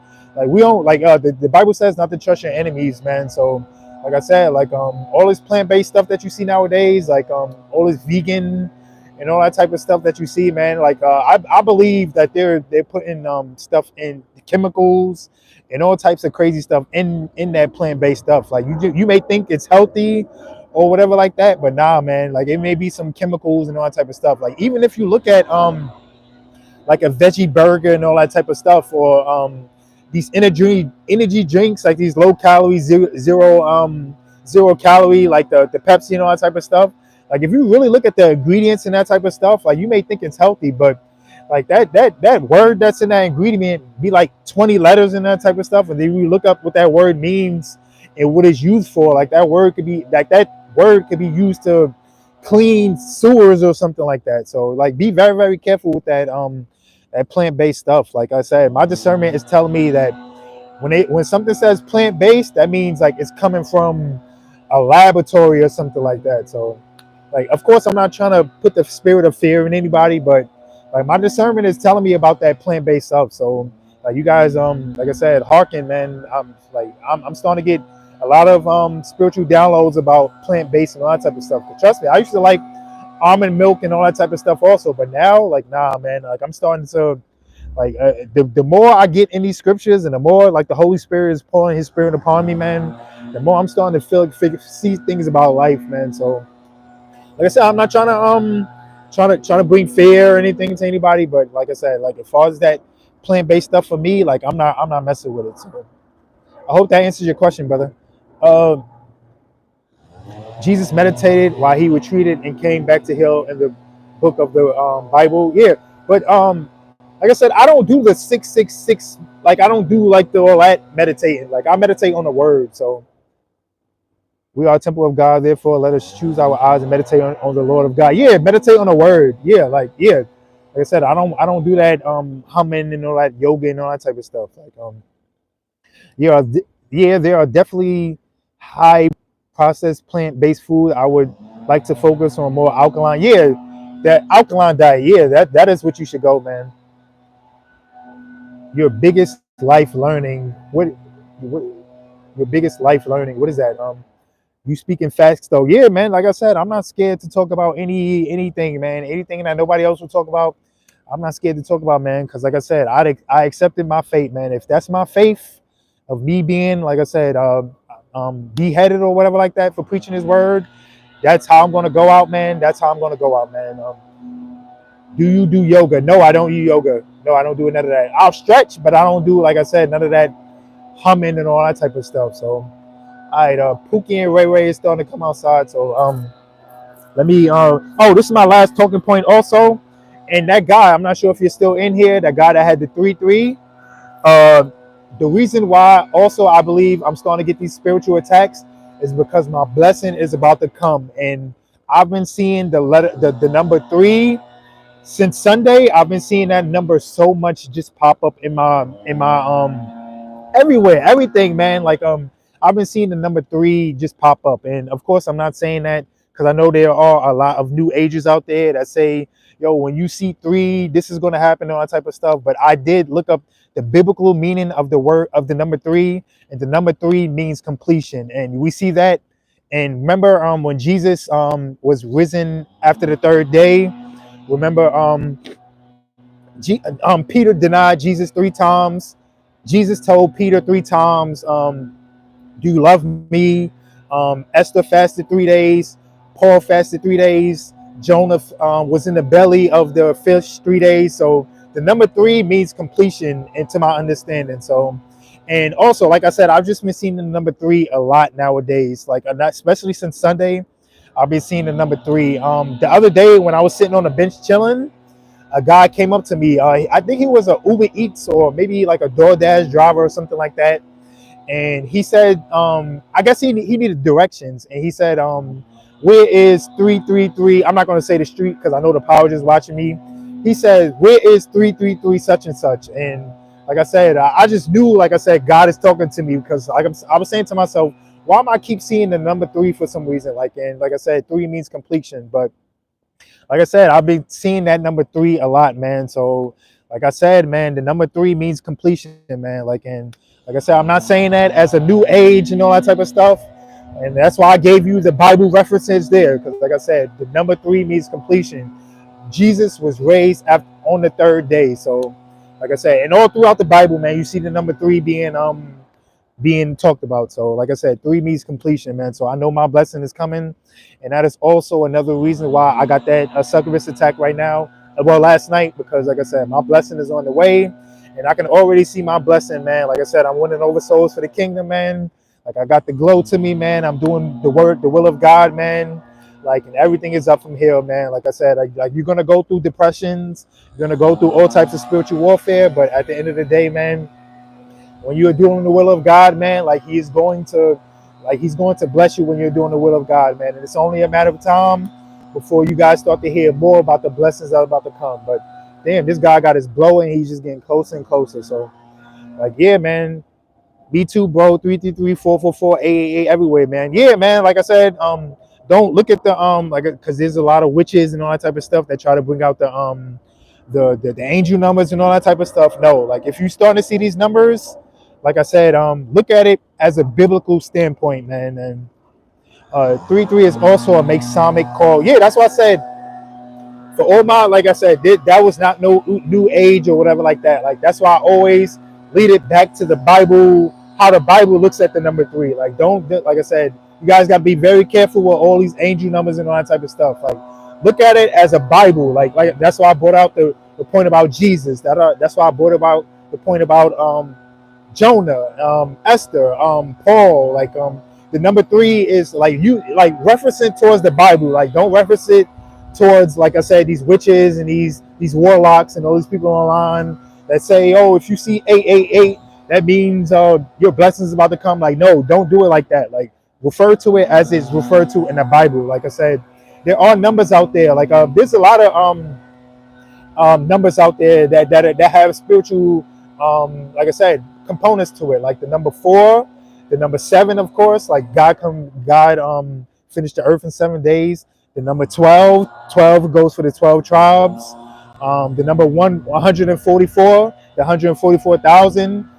we don't like the Bible says not to trust your enemies, man. So like I said, like all this plant-based stuff that you see nowadays, like all this vegan and all that type of stuff that you see, man. Like I believe that they're putting stuff in chemicals and all types of crazy stuff in that plant-based stuff. Like you may think it's healthy or whatever like that, but nah, man. Like it may be some chemicals and all that type of stuff. Like even if you look at like a veggie burger and all that type of stuff, or these energy drinks, like these low calorie zero calorie, like the Pepsi and all that type of stuff. Like if you really look at the ingredients and that type of stuff, like you may think it's healthy, but like that word that's in that ingredient be like 20 letters and that type of stuff, and then you look up what that word means and what it's used for. Like that word could be used to clean sewers or something like that. So like be very, very careful with that plant-based stuff. Like I said, my discernment is telling me that when something says plant-based, that means like it's coming from a laboratory or something like that. So like, of course, I'm not trying to put the spirit of fear in anybody, but like my discernment is telling me about that plant-based stuff. So like you guys, like I said, hearken, man. I'm starting to get a lot of spiritual downloads about plant-based and all that type of stuff. But trust me, I used to like almond milk and all that type of stuff also, but now like nah, man. Like I'm starting to like the more I get in these scriptures and the more like the Holy Spirit is pouring His Spirit upon me, man, the more I'm starting to see things about life, man. So like I said, I'm not trying to bring fear or anything to anybody, but like I said, like as far as that plant-based stuff for me, like I'm not messing with it. So I hope that answers your question, brother. Uh, Jesus meditated while He retreated and came back to heal in the book of the Bible. Yeah, but like I said, I don't do the 666. Like I don't do like all that meditating. Like I meditate on the word. So we are a temple of God, therefore let us choose our eyes and meditate on the Lord of God. Yeah, meditate on the word. Yeah, like yeah. Like I said, I don't do that humming and all that yoga and all that type of stuff. Like yeah, yeah, there are definitely high processed plant-based food. I would like to focus on more alkaline. Yeah, that alkaline diet. Yeah, that is what you should go, man. Your biggest life learning. What your biggest life learning? What is that? You speaking facts though. Yeah, man. Like I said, I'm not scared to talk about anything, man. Anything that nobody else will talk about, I'm not scared to talk about, man. Because like I said, I accepted my fate, man. If that's my faith of me being, like I said, beheaded or whatever like that for preaching His word, that's how I'm gonna go out, man. That's how I'm gonna go out, man. Do you do yoga? No, I don't do yoga. No, I don't do none of that. I'll stretch, but I don't do, like I said, none of that humming and all that type of stuff. So all right, Pookie and Ray Ray is starting to come outside. So let me oh, this is my last talking point also. And that guy, I'm not sure if you're still in here, that guy that had the 3-3. The reason why also I believe I'm starting to get these spiritual attacks is because my blessing is about to come. And I've been seeing the number 3 since Sunday. I've been seeing that number so much just pop up in my everywhere, everything, man. Like I've been seeing the number 3 just pop up, and of course I'm not saying that because I know there are a lot of new ages out there that say, yo, when you see 3, this is going to happen, all that type of stuff. But I did look up the biblical meaning of the word of the number three, and the number three means completion, and we see that. And remember, when Jesus was risen after the third day, remember, Peter denied Jesus three times. Jesus told Peter three times, do you love me? Esther fasted 3 days. Paul fasted 3 days. Jonah was in the belly of the fish 3 days. So the number three means completion, into my understanding. So, and also, like I said, I've just been seeing the number three a lot nowadays. Like, especially since Sunday, I've been seeing the number three. The other day when I was sitting on the bench chilling, a guy came up to me. I think he was a Uber Eats or maybe like a DoorDash driver or something like that. And he said, I guess he needed directions. And he said, where is 333? I'm not going to say the street because I know the power is watching me. He said, where is 333 such and such? And like I said, I just knew, like I said, God is talking to me, because like I was saying to myself, why am I keep seeing the number three for some reason? And like I said, three means completion. But like I said, I've been seeing that number three a lot, man. So like I said, man, the number three means completion, man. And like I said, I'm not saying that as a new age and all that type of stuff. And that's why I gave you the Bible references there. Because like I said, the number three means completion. Jesus was raised on the third day. So like I said, and all throughout the Bible, man, you see the number three being talked about. So like I said, three means completion, man. So I know my blessing is coming. And that is also another reason why I got that succubus attack right now. Well, last night, because like I said, my blessing is on the way. And I can already see my blessing, man. Like I said, I'm winning over souls for the kingdom, man. Like, I got the glow to me, man. I'm doing the will of God, man. And everything is up from here, man. Like I said, like you're going to go through depressions. You're going to go through all types of spiritual warfare. But at the end of the day, man, when you're doing the will of God, man, he's going to bless you when you're doing the will of God, man. And it's only a matter of time before you guys start to hear more about the blessings that are about to come. But damn, this guy got his blow and he's just getting closer and closer. So yeah, man. Me too, bro. 333-444-888 everywhere, man. Yeah, man. Like I said, don't look at the because there's a lot of witches and all that type of stuff that try to bring out the angel numbers and all that type of stuff. No, if you starting to see these numbers, like I said, look at it as a biblical standpoint, man. And 33 is also a Masonic call. Yeah, that's what I said. For all my, like I said, that was not no new age or whatever like that. That's why I always lead it back to the Bible, how the Bible looks at the number three. Don't, like I said, you guys got to be very careful with all these angel numbers and all that type of stuff. Look at it as a Bible. Like that's why I brought out the point about Jesus. That's why I brought about the point about Jonah, Esther, Paul. The number three is referencing towards the Bible. Don't reference it towards, like I said, these witches and these warlocks and all these people online that say, oh, if you see 888, that means your blessings is about to come. No, don't do it like that. Refer to it as it's referred to in the Bible. Like I said, there are numbers out there. There's a lot of numbers out there that have spiritual, like I said, components to it. The number 4, the number 7, of course. God finished the earth in 7 days. The number 12 goes for the 12 tribes. The number 144, the 144,000.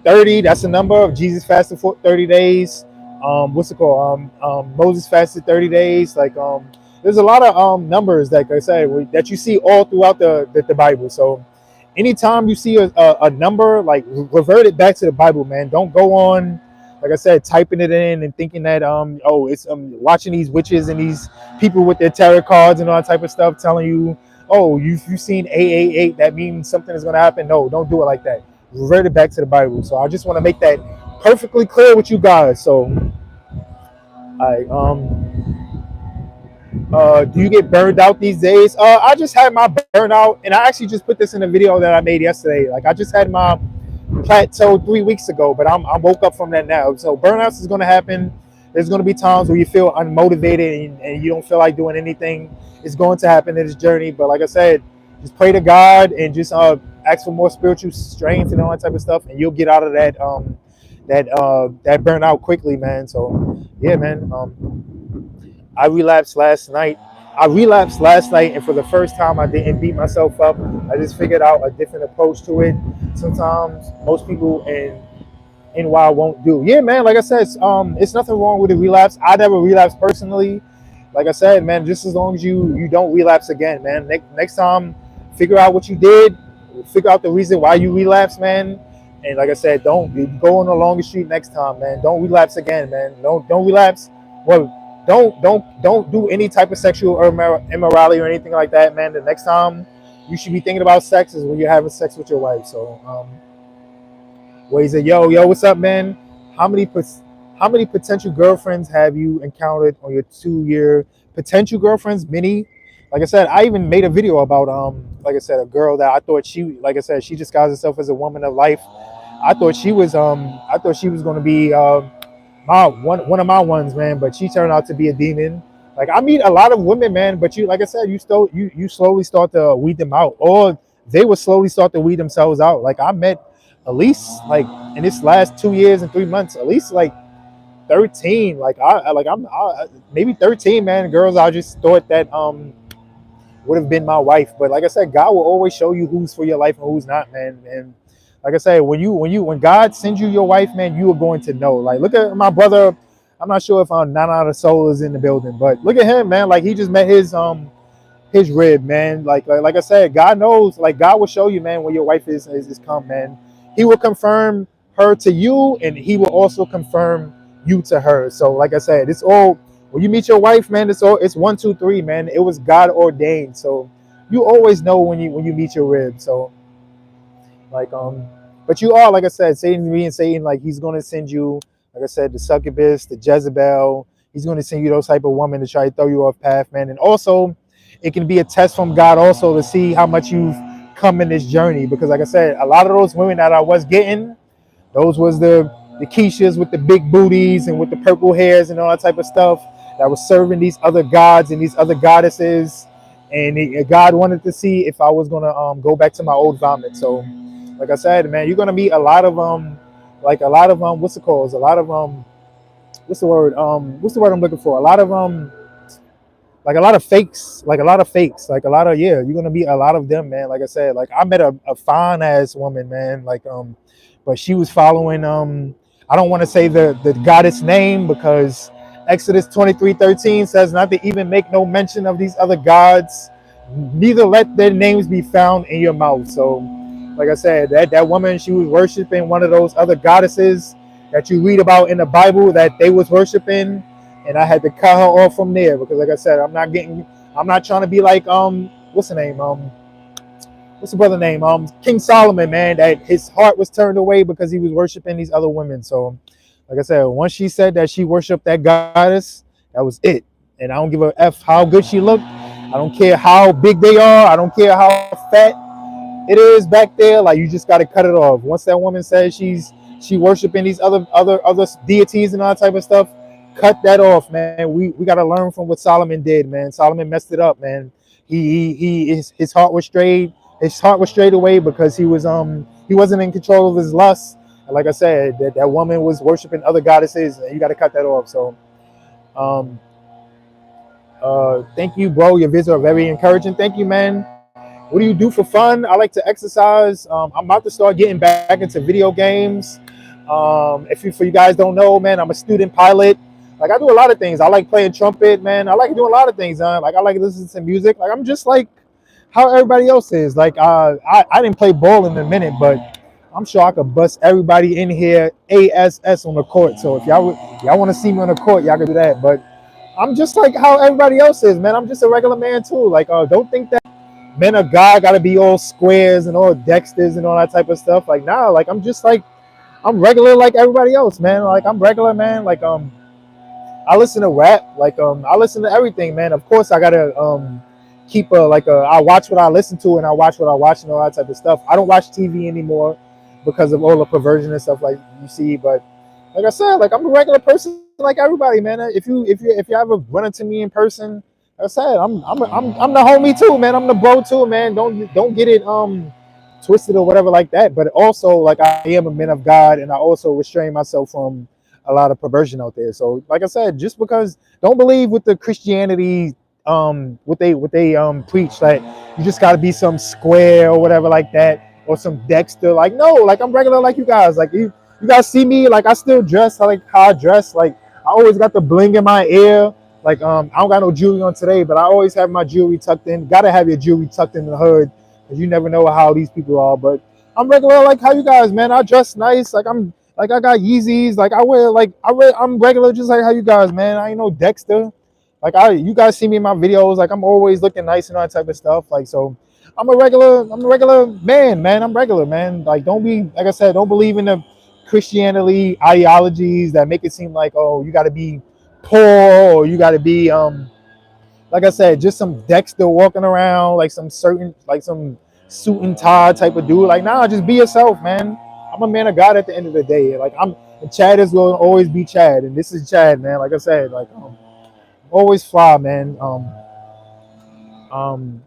30, that's the number of Jesus fasted for 30 days. What's it called? Moses fasted 30 days. There's a lot of numbers that I say that you see all throughout the Bible. So anytime you see a number, revert it back to the Bible, man. Don't go on, like I said, typing it in and thinking that it's watching these witches and these people with their tarot cards and all that type of stuff telling you, oh, you've seen 888, that means something is going to happen. No, don't do it like that. Revert it back to the Bible. So I just want to make that perfectly clear with you guys. So do you get burned out these days? I just had my burnout, and I actually just put this in a video that I made yesterday. I just had my plateau 3 weeks ago, but I woke up from that now. So burnouts is going to happen. There's going to be times where you feel unmotivated and you don't feel like doing anything. It's going to happen in this journey. But like I said, just pray to God and just ask for more spiritual strength and all that type of stuff, and you'll get out of that burnout quickly, man. So yeah, man. I relapsed last night, I relapsed last night, and for the first time, I didn't beat myself up. I just figured out a different approach to it. Sometimes most people and why I won't do. Yeah, man. Like I said, it's nothing wrong with a relapse. I never relapsed personally. Like I said, man, just as long as you don't relapse again, man. Next time, figure out what you did, figure out the reason why you relapsed, man. And like I said, don't go on the longer street next time, man. Don't relapse again, man. Don't relapse. Well, don't do any type of sexual immorality or anything like that, man. The next time you should be thinking about sex is when you're having sex with your wife. So where he said, yo, what's up, man? How many how many potential girlfriends have you encountered on your 2 year potential girlfriends? Many. Like I said, I even made a video about like I said, a girl that I thought like I said, she disguised herself as a woman of life. I thought she was gonna be my one of my ones, man, but she turned out to be a demon. Like I meet a lot of women, man, but you, like I said, you slowly start to weed them out, or they will slowly start to weed themselves out. Like I met at least like in this last 2 years and 3 months, at least like 13. Like maybe 13, man. Girls I just thought that would have been my wife. But like I said, God will always show you who's for your life and who's not, man. And like I said, when God sends you your wife, man, you are going to know. Like look at my brother. I'm not sure if Nine Out of Soul is in the building, but look at him, man. Like he just met his rib, man. Like I said, God knows. Like God will show you, man, when your wife is come, man. He will confirm her to you, and he will also confirm you to her. So, like I said, it's all when you meet your wife, man. It's 1, 2, 3, man. It was God ordained. So you always know when you meet your rib. So like but you are, like I said, Satan being Satan, like he's gonna send you, like I said, the succubus, the Jezebel. He's gonna send you those type of women to try to throw you off path, man. And also, it can be a test from God also to see how much you've come in this journey. Because like I said, a lot of those women that I was getting, those was the Keishas with the big booties and with the purple hairs and all that type of stuff that was serving these other gods and these other goddesses. And God wanted to see if I was gonna go back to my old vomit. So, like I said, man, you're gonna meet a lot of like a lot of what's it called? A lot of what's the word I'm looking for? A lot of like a lot of fakes, like a lot of, yeah, you're gonna meet a lot of them, man. Like I said, like I met a fine ass woman, man, like but she was following I don't want to say the goddess name, because Exodus 23:13 says not to even make no mention of these other gods, neither let their names be found in your mouth. So like I said, that woman, she was worshiping one of those other goddesses that you read about in the Bible that they was worshiping, and I had to cut her off from there because, like I said, I'm not trying to be like what's the name what's the brother name King Solomon, man, that his heart was turned away because he was worshiping these other women. So, like I said, once she said that she worshiped that goddess, that was it. And I don't give a f how good she looked. I don't care how big they are. I don't care how fat it is back there. Like you just got to cut it off. Once that woman says she worshiping these other deities and all that type of stuff, cut that off, man. We got to learn from what Solomon did, man. Solomon messed it up, man. His heart was strayed. His heart was strayed away because he wasn't in control of his lust. And like I said, that woman was worshiping other goddesses, and you got to cut that off. So, thank you, bro. Your videos are very encouraging. Thank you, man. What do you do for fun? I like to exercise. I'm about to start getting back into video games. For you guys don't know, man, I'm a student pilot. Like I do a lot of things. I like playing trumpet, man. I like doing a lot of things. Like I like listening to music. Like I'm just like how everybody else is. Like I didn't play ball in a minute, but I'm sure I could bust everybody in here ASS on the court. So if y'all want to see me on the court, y'all can do that. But I'm just like how everybody else is, man. I'm just a regular man too. Like don't think that men of God got to be all squares and all Dexters and all that type of stuff. Like nah, like I'm just like I'm regular like everybody else, man. Like I'm regular, man. Like I listen to rap, like I listen to everything, man. Of course I gotta keep I watch what I listen to and I watch what I watch and all that type of stuff. I don't watch TV anymore because of all the perversion and stuff like you see. But like I said, like I'm a regular person like everybody, man. If you ever run into me in person, like I said, I'm the homie too, man. I'm the bro too, man. Don't get it twisted or whatever like that. But also, like I am a man of God, and I also restrain myself from a lot of perversion out there. So, like I said, just because don't believe with the Christianity what they preach that you just got to be some square or whatever like that, or some Dexter. Like, no, like I'm regular like you guys. Like you guys see me, like I still dress like how I dress. Like I always got the bling in my ear. Like I don't got no jewelry on today, but I always have my jewelry tucked in. Gotta have your jewelry tucked in the hood, because you never know how these people are. But I'm regular like how you guys, man. I dress nice. Like I got Yeezys. Like I'm regular just like how you guys, man. I ain't no Dexter. Like you guys see me in my videos. Like I'm always looking nice and all that type of stuff. Like so, I'm a regular man, man. I'm regular, man. Like don't be, like I said, don't believe in the Christianity ideologies that make it seem like, oh, you got to be poor, or you got to be like I said, just some Dexter walking around, like some suit and tie type of dude. Like, nah, just be yourself, man. I'm a man of God at the end of the day. Like and Chad is going to always be Chad, and this is Chad, man. Like I said, like always fly, man. Um,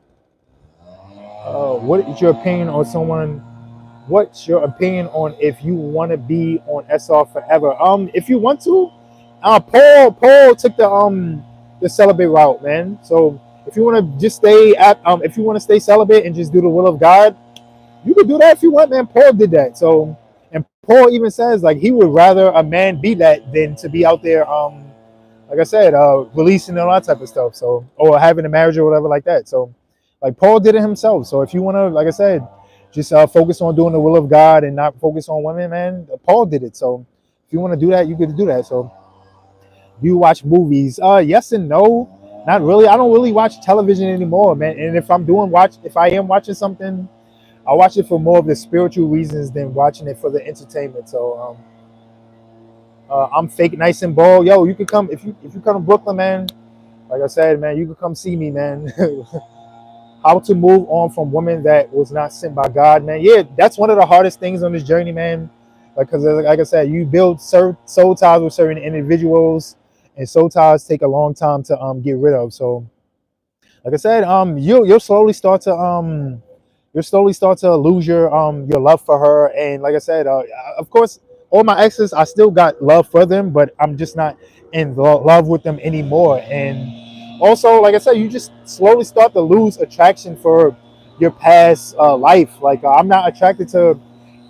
what is your opinion on someone? What's your opinion on if you want to be on SR forever? If you want to, Paul took the celibate route, man. So if you want to just stay at if you want to stay celibate and just do the will of God, you could do that if you want, man. Paul did that. So, and Paul even says like he would rather a man be that than to be out there like I said, releasing and all that type of stuff. So, or having a marriage or whatever like that. So, like Paul did it himself. So, if you want to, like I said, just focus on doing the will of God and not focus on women, man. Paul did it. So, if you want to do that, you could do that. So, do you watch movies? Yes and no. Not really. I don't really watch television anymore, man. And if I am watching something, I watch it for more of the spiritual reasons than watching it for the entertainment. So, I'm fake nice and bald. Yo, you can come if you come to Brooklyn, man. Like I said, man, you can come see me, man. How to move on from women that was not sent by God, man. Yeah, that's one of the hardest things on this journey, man. Because like I said, you build soul ties with certain individuals, and soul ties take a long time to get rid of. So, like I said, you'll slowly start to lose your love for her. And like I said, of course, all my exes, I still got love for them, but I'm just not in love with them anymore. And also, like I said, you just slowly start to lose attraction for your past life. Like I'm not attracted to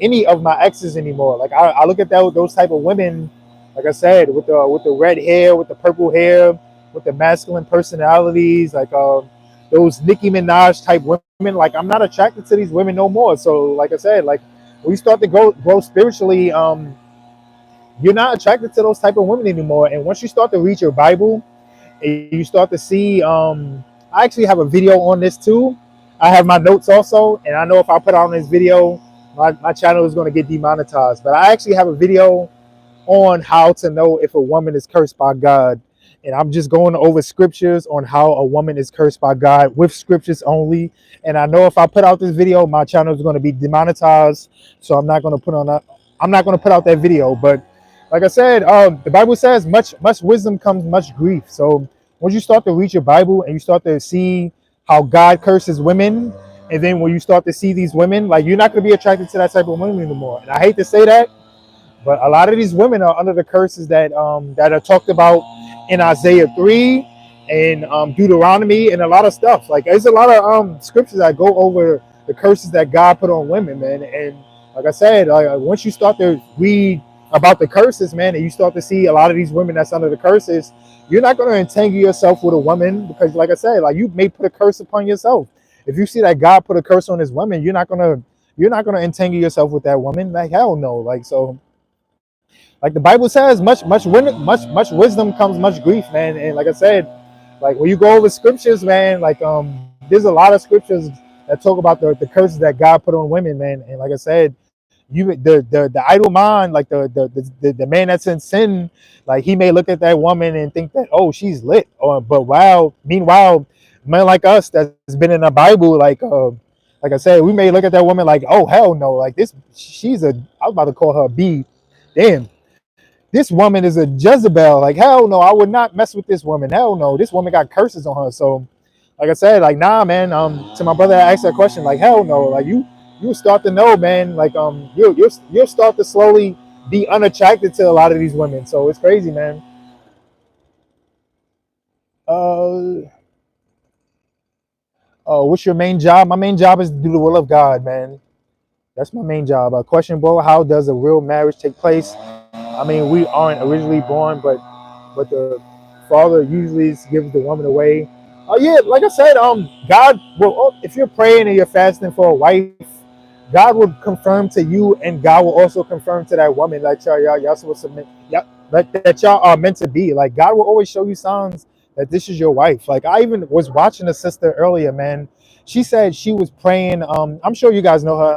any of my exes anymore. Like I look at those type of women, like I said, with the red hair, with the purple hair, with the masculine personalities, like those Nicki Minaj type women. Like I'm not attracted to these women no more. So like I said, like when you start to grow spiritually, you're not attracted to those type of women anymore. And once you start to read your Bible and you start to see, I actually have a video on this too. I have my notes also, and I know if I put out this video, my channel is going to get demonetized. But I actually have a video on how to know if a woman is cursed by God. And I'm just going over scriptures on how a woman is cursed by God with scriptures only. And I know if I put out this video, my channel is going to be demonetized. So I'm not going to put out that video. But like I said, the Bible says much wisdom comes much grief. So once you start to read your Bible and you start to see how God curses women, and then when you start to see these women, like you're not going to be attracted to that type of women anymore. And I hate to say that, but a lot of these women are under the curses that are talked about in Isaiah 3 and Deuteronomy and a lot of stuff. Like there's a lot of scriptures that go over the curses that God put on women, man. And like I said, once you start to read about the curses, man, and you start to see a lot of these women that's under the curses, you're not going to entangle yourself with a woman because, like I said, like you may put a curse upon yourself. If you see that God put a curse on this woman, you're not gonna entangle yourself with that woman. Like hell no. Like so. Like the Bible says, much wisdom comes much grief, man. And like I said, like when you go over scriptures, man, like there's a lot of scriptures that talk about the curses that God put on women, man. And like I said, the idle mind, like the man that's in sin, like he may look at that woman and think that, oh, she's lit, or but meanwhile, men like us that's been in the Bible, like I said, we may look at that woman like, oh hell no, like this, I was about to call her a B. Damn, this woman is a Jezebel. Like, hell no, I would not mess with this woman. Hell no, this woman got curses on her. So, like I said, like, nah, man. To my brother that asked that question, like, hell no, like you start to know, man. Like, you'll start to slowly be unattracted to a lot of these women. So it's crazy, man. Uh, What's your main job? My main job is to do the will of God, man. That's my main job. Question, bro, how does a real marriage take place? I mean, we aren't originally born, but the father usually gives the woman away. Oh yeah, like I said, God will. If you're praying and you're fasting for a wife, God will confirm to you, and God will also confirm to that woman that y'all supposed to that y'all are meant to be. Like God will always show you signs that this is your wife. Like I even was watching a sister earlier, man. She said she was praying. I'm sure you guys know her.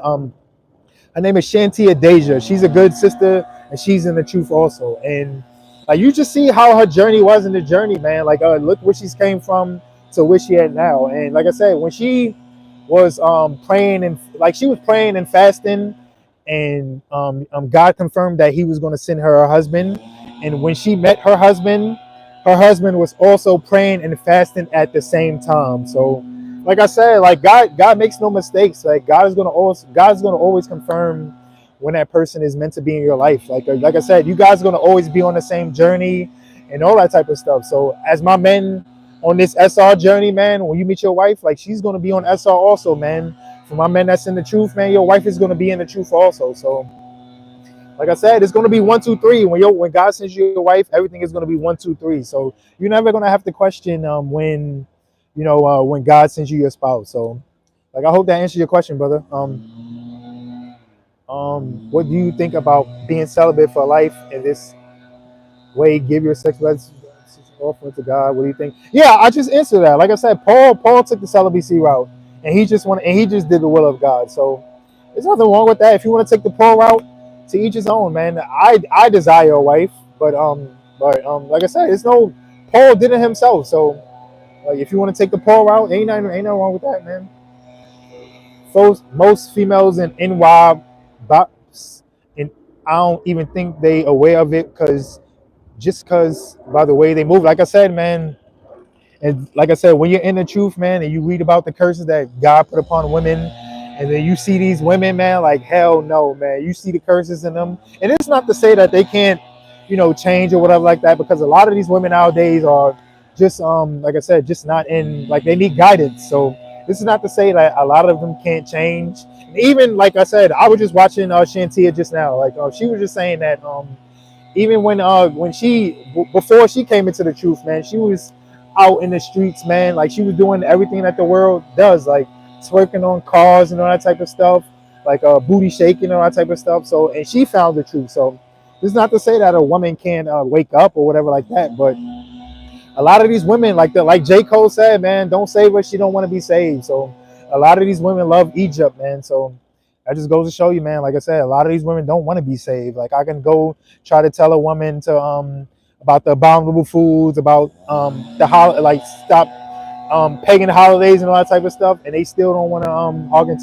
Her name is Shantia Deja. She's a good sister, and she's in the truth also. And like you just see how her journey was in the journey, man. Like look where she's came from to where she at now. And like I said, when she was praying and like she was praying and fasting, and God confirmed that He was going to send her a husband. And when she met her husband was also praying and fasting at the same time. So like I said, like God makes no mistakes. Like God's gonna always confirm when that person is meant to be in your life. Like I said, you guys are gonna always be on the same journey and all that type of stuff. So as my men on this SR journey, man, when you meet your wife, like she's gonna be on SR also, man. For my men that's in the truth, man, your wife is gonna be in the truth also. So like I said, it's gonna be 1, 2, 3. When God sends you your wife, everything is gonna be 1, 2, 3. So you're never gonna have to question when God sends you your spouse. So like I hope that answers your question, brother. What do you think about being celibate for life in this way? Give your sex offering to God. What do you think? Yeah, I just answered that. Like I said, Paul took the celibacy route, and he just did the will of God. So there's nothing wrong with that. If you want to take the Paul route, to each his own, man. I desire a wife, but like I said, it's no Paul did it himself. So like if you want to take the Paul route, ain't nothing wrong with that, man. Most females in NY box, and I don't even think they aware of it because by the way they move. Like I said, man, and like I said, when you're in the truth, man, and you read about the curses that God put upon women, and then you see these women, man, like hell no, man. You see the curses in them, and it's not to say that they can't, change or whatever like that, because a lot of these women nowadays are just, like I said, just not in like they need guidance. So this is not to say that a lot of them can't change. And even like I said, I was just watching Shantia just now. Like she was just saying that even when before she came into the truth, man, she was out in the streets, man. Like she was doing everything that the world does, like twerking on cars and all that type of stuff, like booty shaking and all that type of stuff. So and she found the truth. So this is not to say that a woman can't wake up or whatever like that, but a lot of these women, like J. Cole said, man, don't save her, she don't want to be saved. So a lot of these women love Egypt, man. So that just goes to show you, man. Like I said, a lot of these women don't want to be saved. Like I can go try to tell a woman to about the abominable foods, about like stop pagan holidays and all that type of stuff, and they still don't want to hearken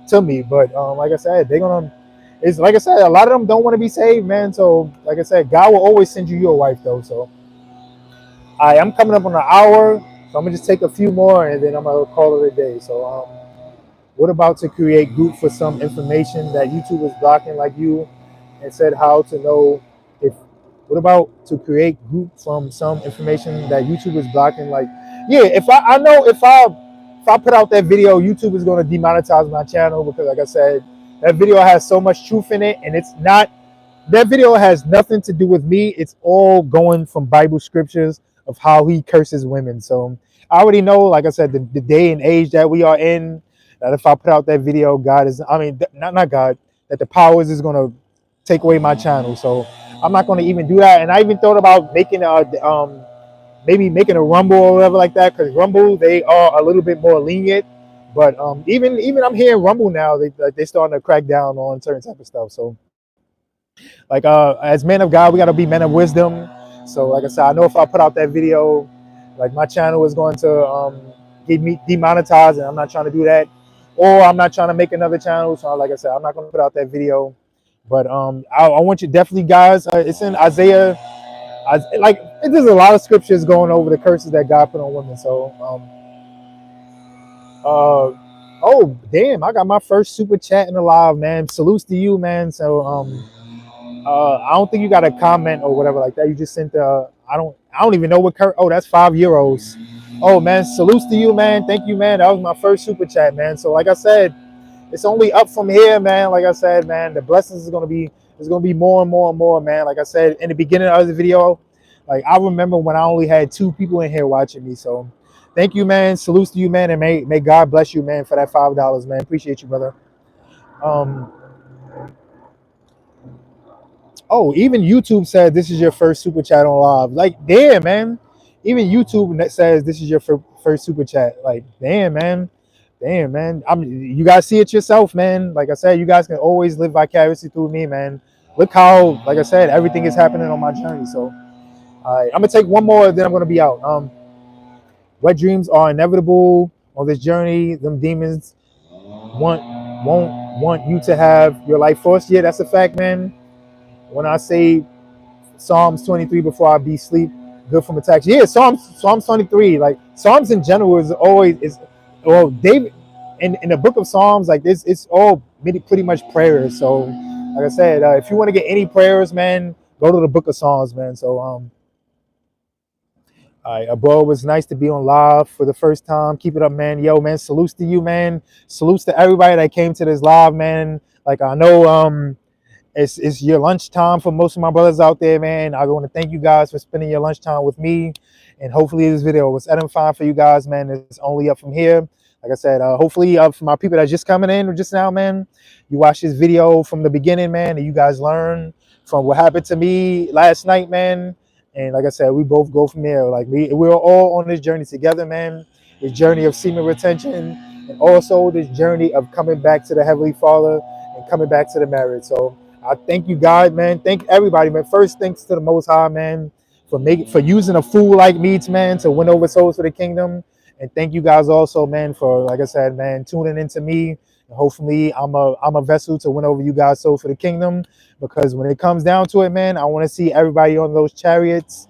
to me. But like I said, they're gonna. It's like I said, a lot of them don't want to be saved, man. So like I said, God will always send you your wife, though. So I'm coming up on an hour, so I'm gonna just take a few more, and then I'm gonna call it a day. So what about to create group for some information that YouTube is blocking, like you, and said how to know if. What about to create group from some information that YouTube is blocking? Like, yeah, if I know if I put out that video, YouTube is going to demonetize my channel because, like I said, that video has so much truth in it, and it's not. That video has nothing to do with me. It's all going from Bible scriptures of how He curses women. So I already know, like I said, the day and age that we are in. That if I put out that video, God is, I mean, not God, that the powers is going to take away my channel. So I'm not going to even do that. And I even thought about making maybe making a Rumble or whatever like that, because Rumble, they are a little bit more lenient. But even I'm hearing Rumble now, they starting to crack down on certain type of stuff. So like as men of God, we got to be men of wisdom. So like I said, I know if I put out that video, like my channel is going to get me demonetized, and I'm not trying to do that. Or I'm not trying to make another channel. So like I said, I'm not going to put out that video. But I want you definitely, guys. It's in Isaiah. There's a lot of scriptures going over the curses that God put on women. So oh damn, I got my first super chat in the live, man. Salutes to you, man. So I don't think you got a comment or whatever like that. You just sent I don't even know what oh, that's €5. Oh man, salutes to you, man. Thank you, man. That was my first super chat, man. So like I said, it's only up from here, man. Like I said, man, the blessings is gonna be more and more and more, man. Like I said in the beginning of the video, like I remember when I only had 2 people in here watching me. So thank you, man. Salutes to you, man, and may God bless you, man, for that $5, man. Appreciate you, brother. Um, oh, even YouTube said this is your first super chat on live. Like, damn, man. Even YouTube says this is your first super chat. Like, damn, man. Damn, man. You guys see it yourself, man. Like I said, you guys can always live vicariously through me, man. Look how, like I said, everything is happening on my journey. So, I'm gonna take one more, then I'm gonna be out. Wet dreams are inevitable on this journey. Them demons want won't want you to have your life forced. Yeah, that's a fact, man. When I say Psalms 23 before I be sleep, good from attacks. Yeah, Psalms 23. Like Psalms in general is always is well, David in the book of Psalms, like this, it's all pretty much prayers. So, like I said, if you want to get any prayers, man, go to the book of Psalms, man. So, all right, bro, it was nice to be on live for the first time. Keep it up, man. Yo, man, salutes to you, man. Salutes to everybody that came to this live, man. Like I know, it's your lunchtime for most of my brothers out there, man. I want to thank you guys for spending your lunchtime with me, and hopefully this video was edifying for you guys, man. It's only up from here. Like I said, hopefully for my people that's just coming in just now, man, you watch this video from the beginning, man, and you guys learn from what happened to me last night, man. And like I said, we both go from there. Like we're all on this journey together, man. This journey of semen retention, and also this journey of coming back to the Heavenly Father and coming back to the marriage. So I thank you, God, man. Thank everybody, man. First, thanks to the Most High, man, for using a fool like me, man, to win over souls for the kingdom. And thank you guys also, man, for, like I said, man, tuning into me. And hopefully, I'm a vessel to win over you guys souls for the kingdom. Because when it comes down to it, man, I want to see everybody on those chariots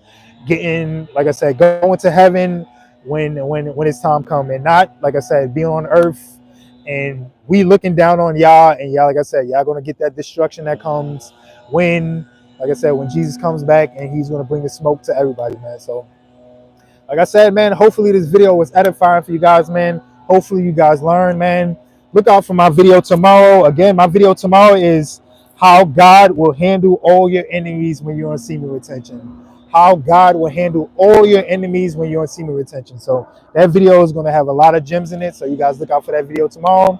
getting, like I said, going to heaven when it's time coming. Not, like I said, being on earth and we looking down on y'all, and y'all, like I said, y'all gonna get that destruction that comes when, like I said, when Jesus comes back and he's gonna bring the smoke to everybody, man. So, like I said, man, hopefully this video was edifying for you guys, man. Hopefully you guys learn, man. Look out for my video tomorrow. Again, my video tomorrow is how God will handle all your enemies when you're on semen retention. How God will handle all your enemies when you're on semen retention. So that video is going to have a lot of gems in it. So you guys look out for that video tomorrow.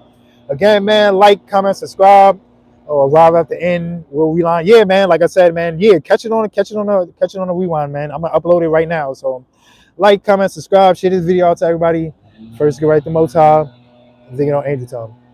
Again, man, like, comment, subscribe, or arrive at the end. We'll rewind. Yeah, man. Like I said, man. Yeah, catch it on the rewind, man. I'm gonna upload it right now. So like, comment, subscribe, share this video out to everybody. First, get right to Most High. Thinking on Angel Time.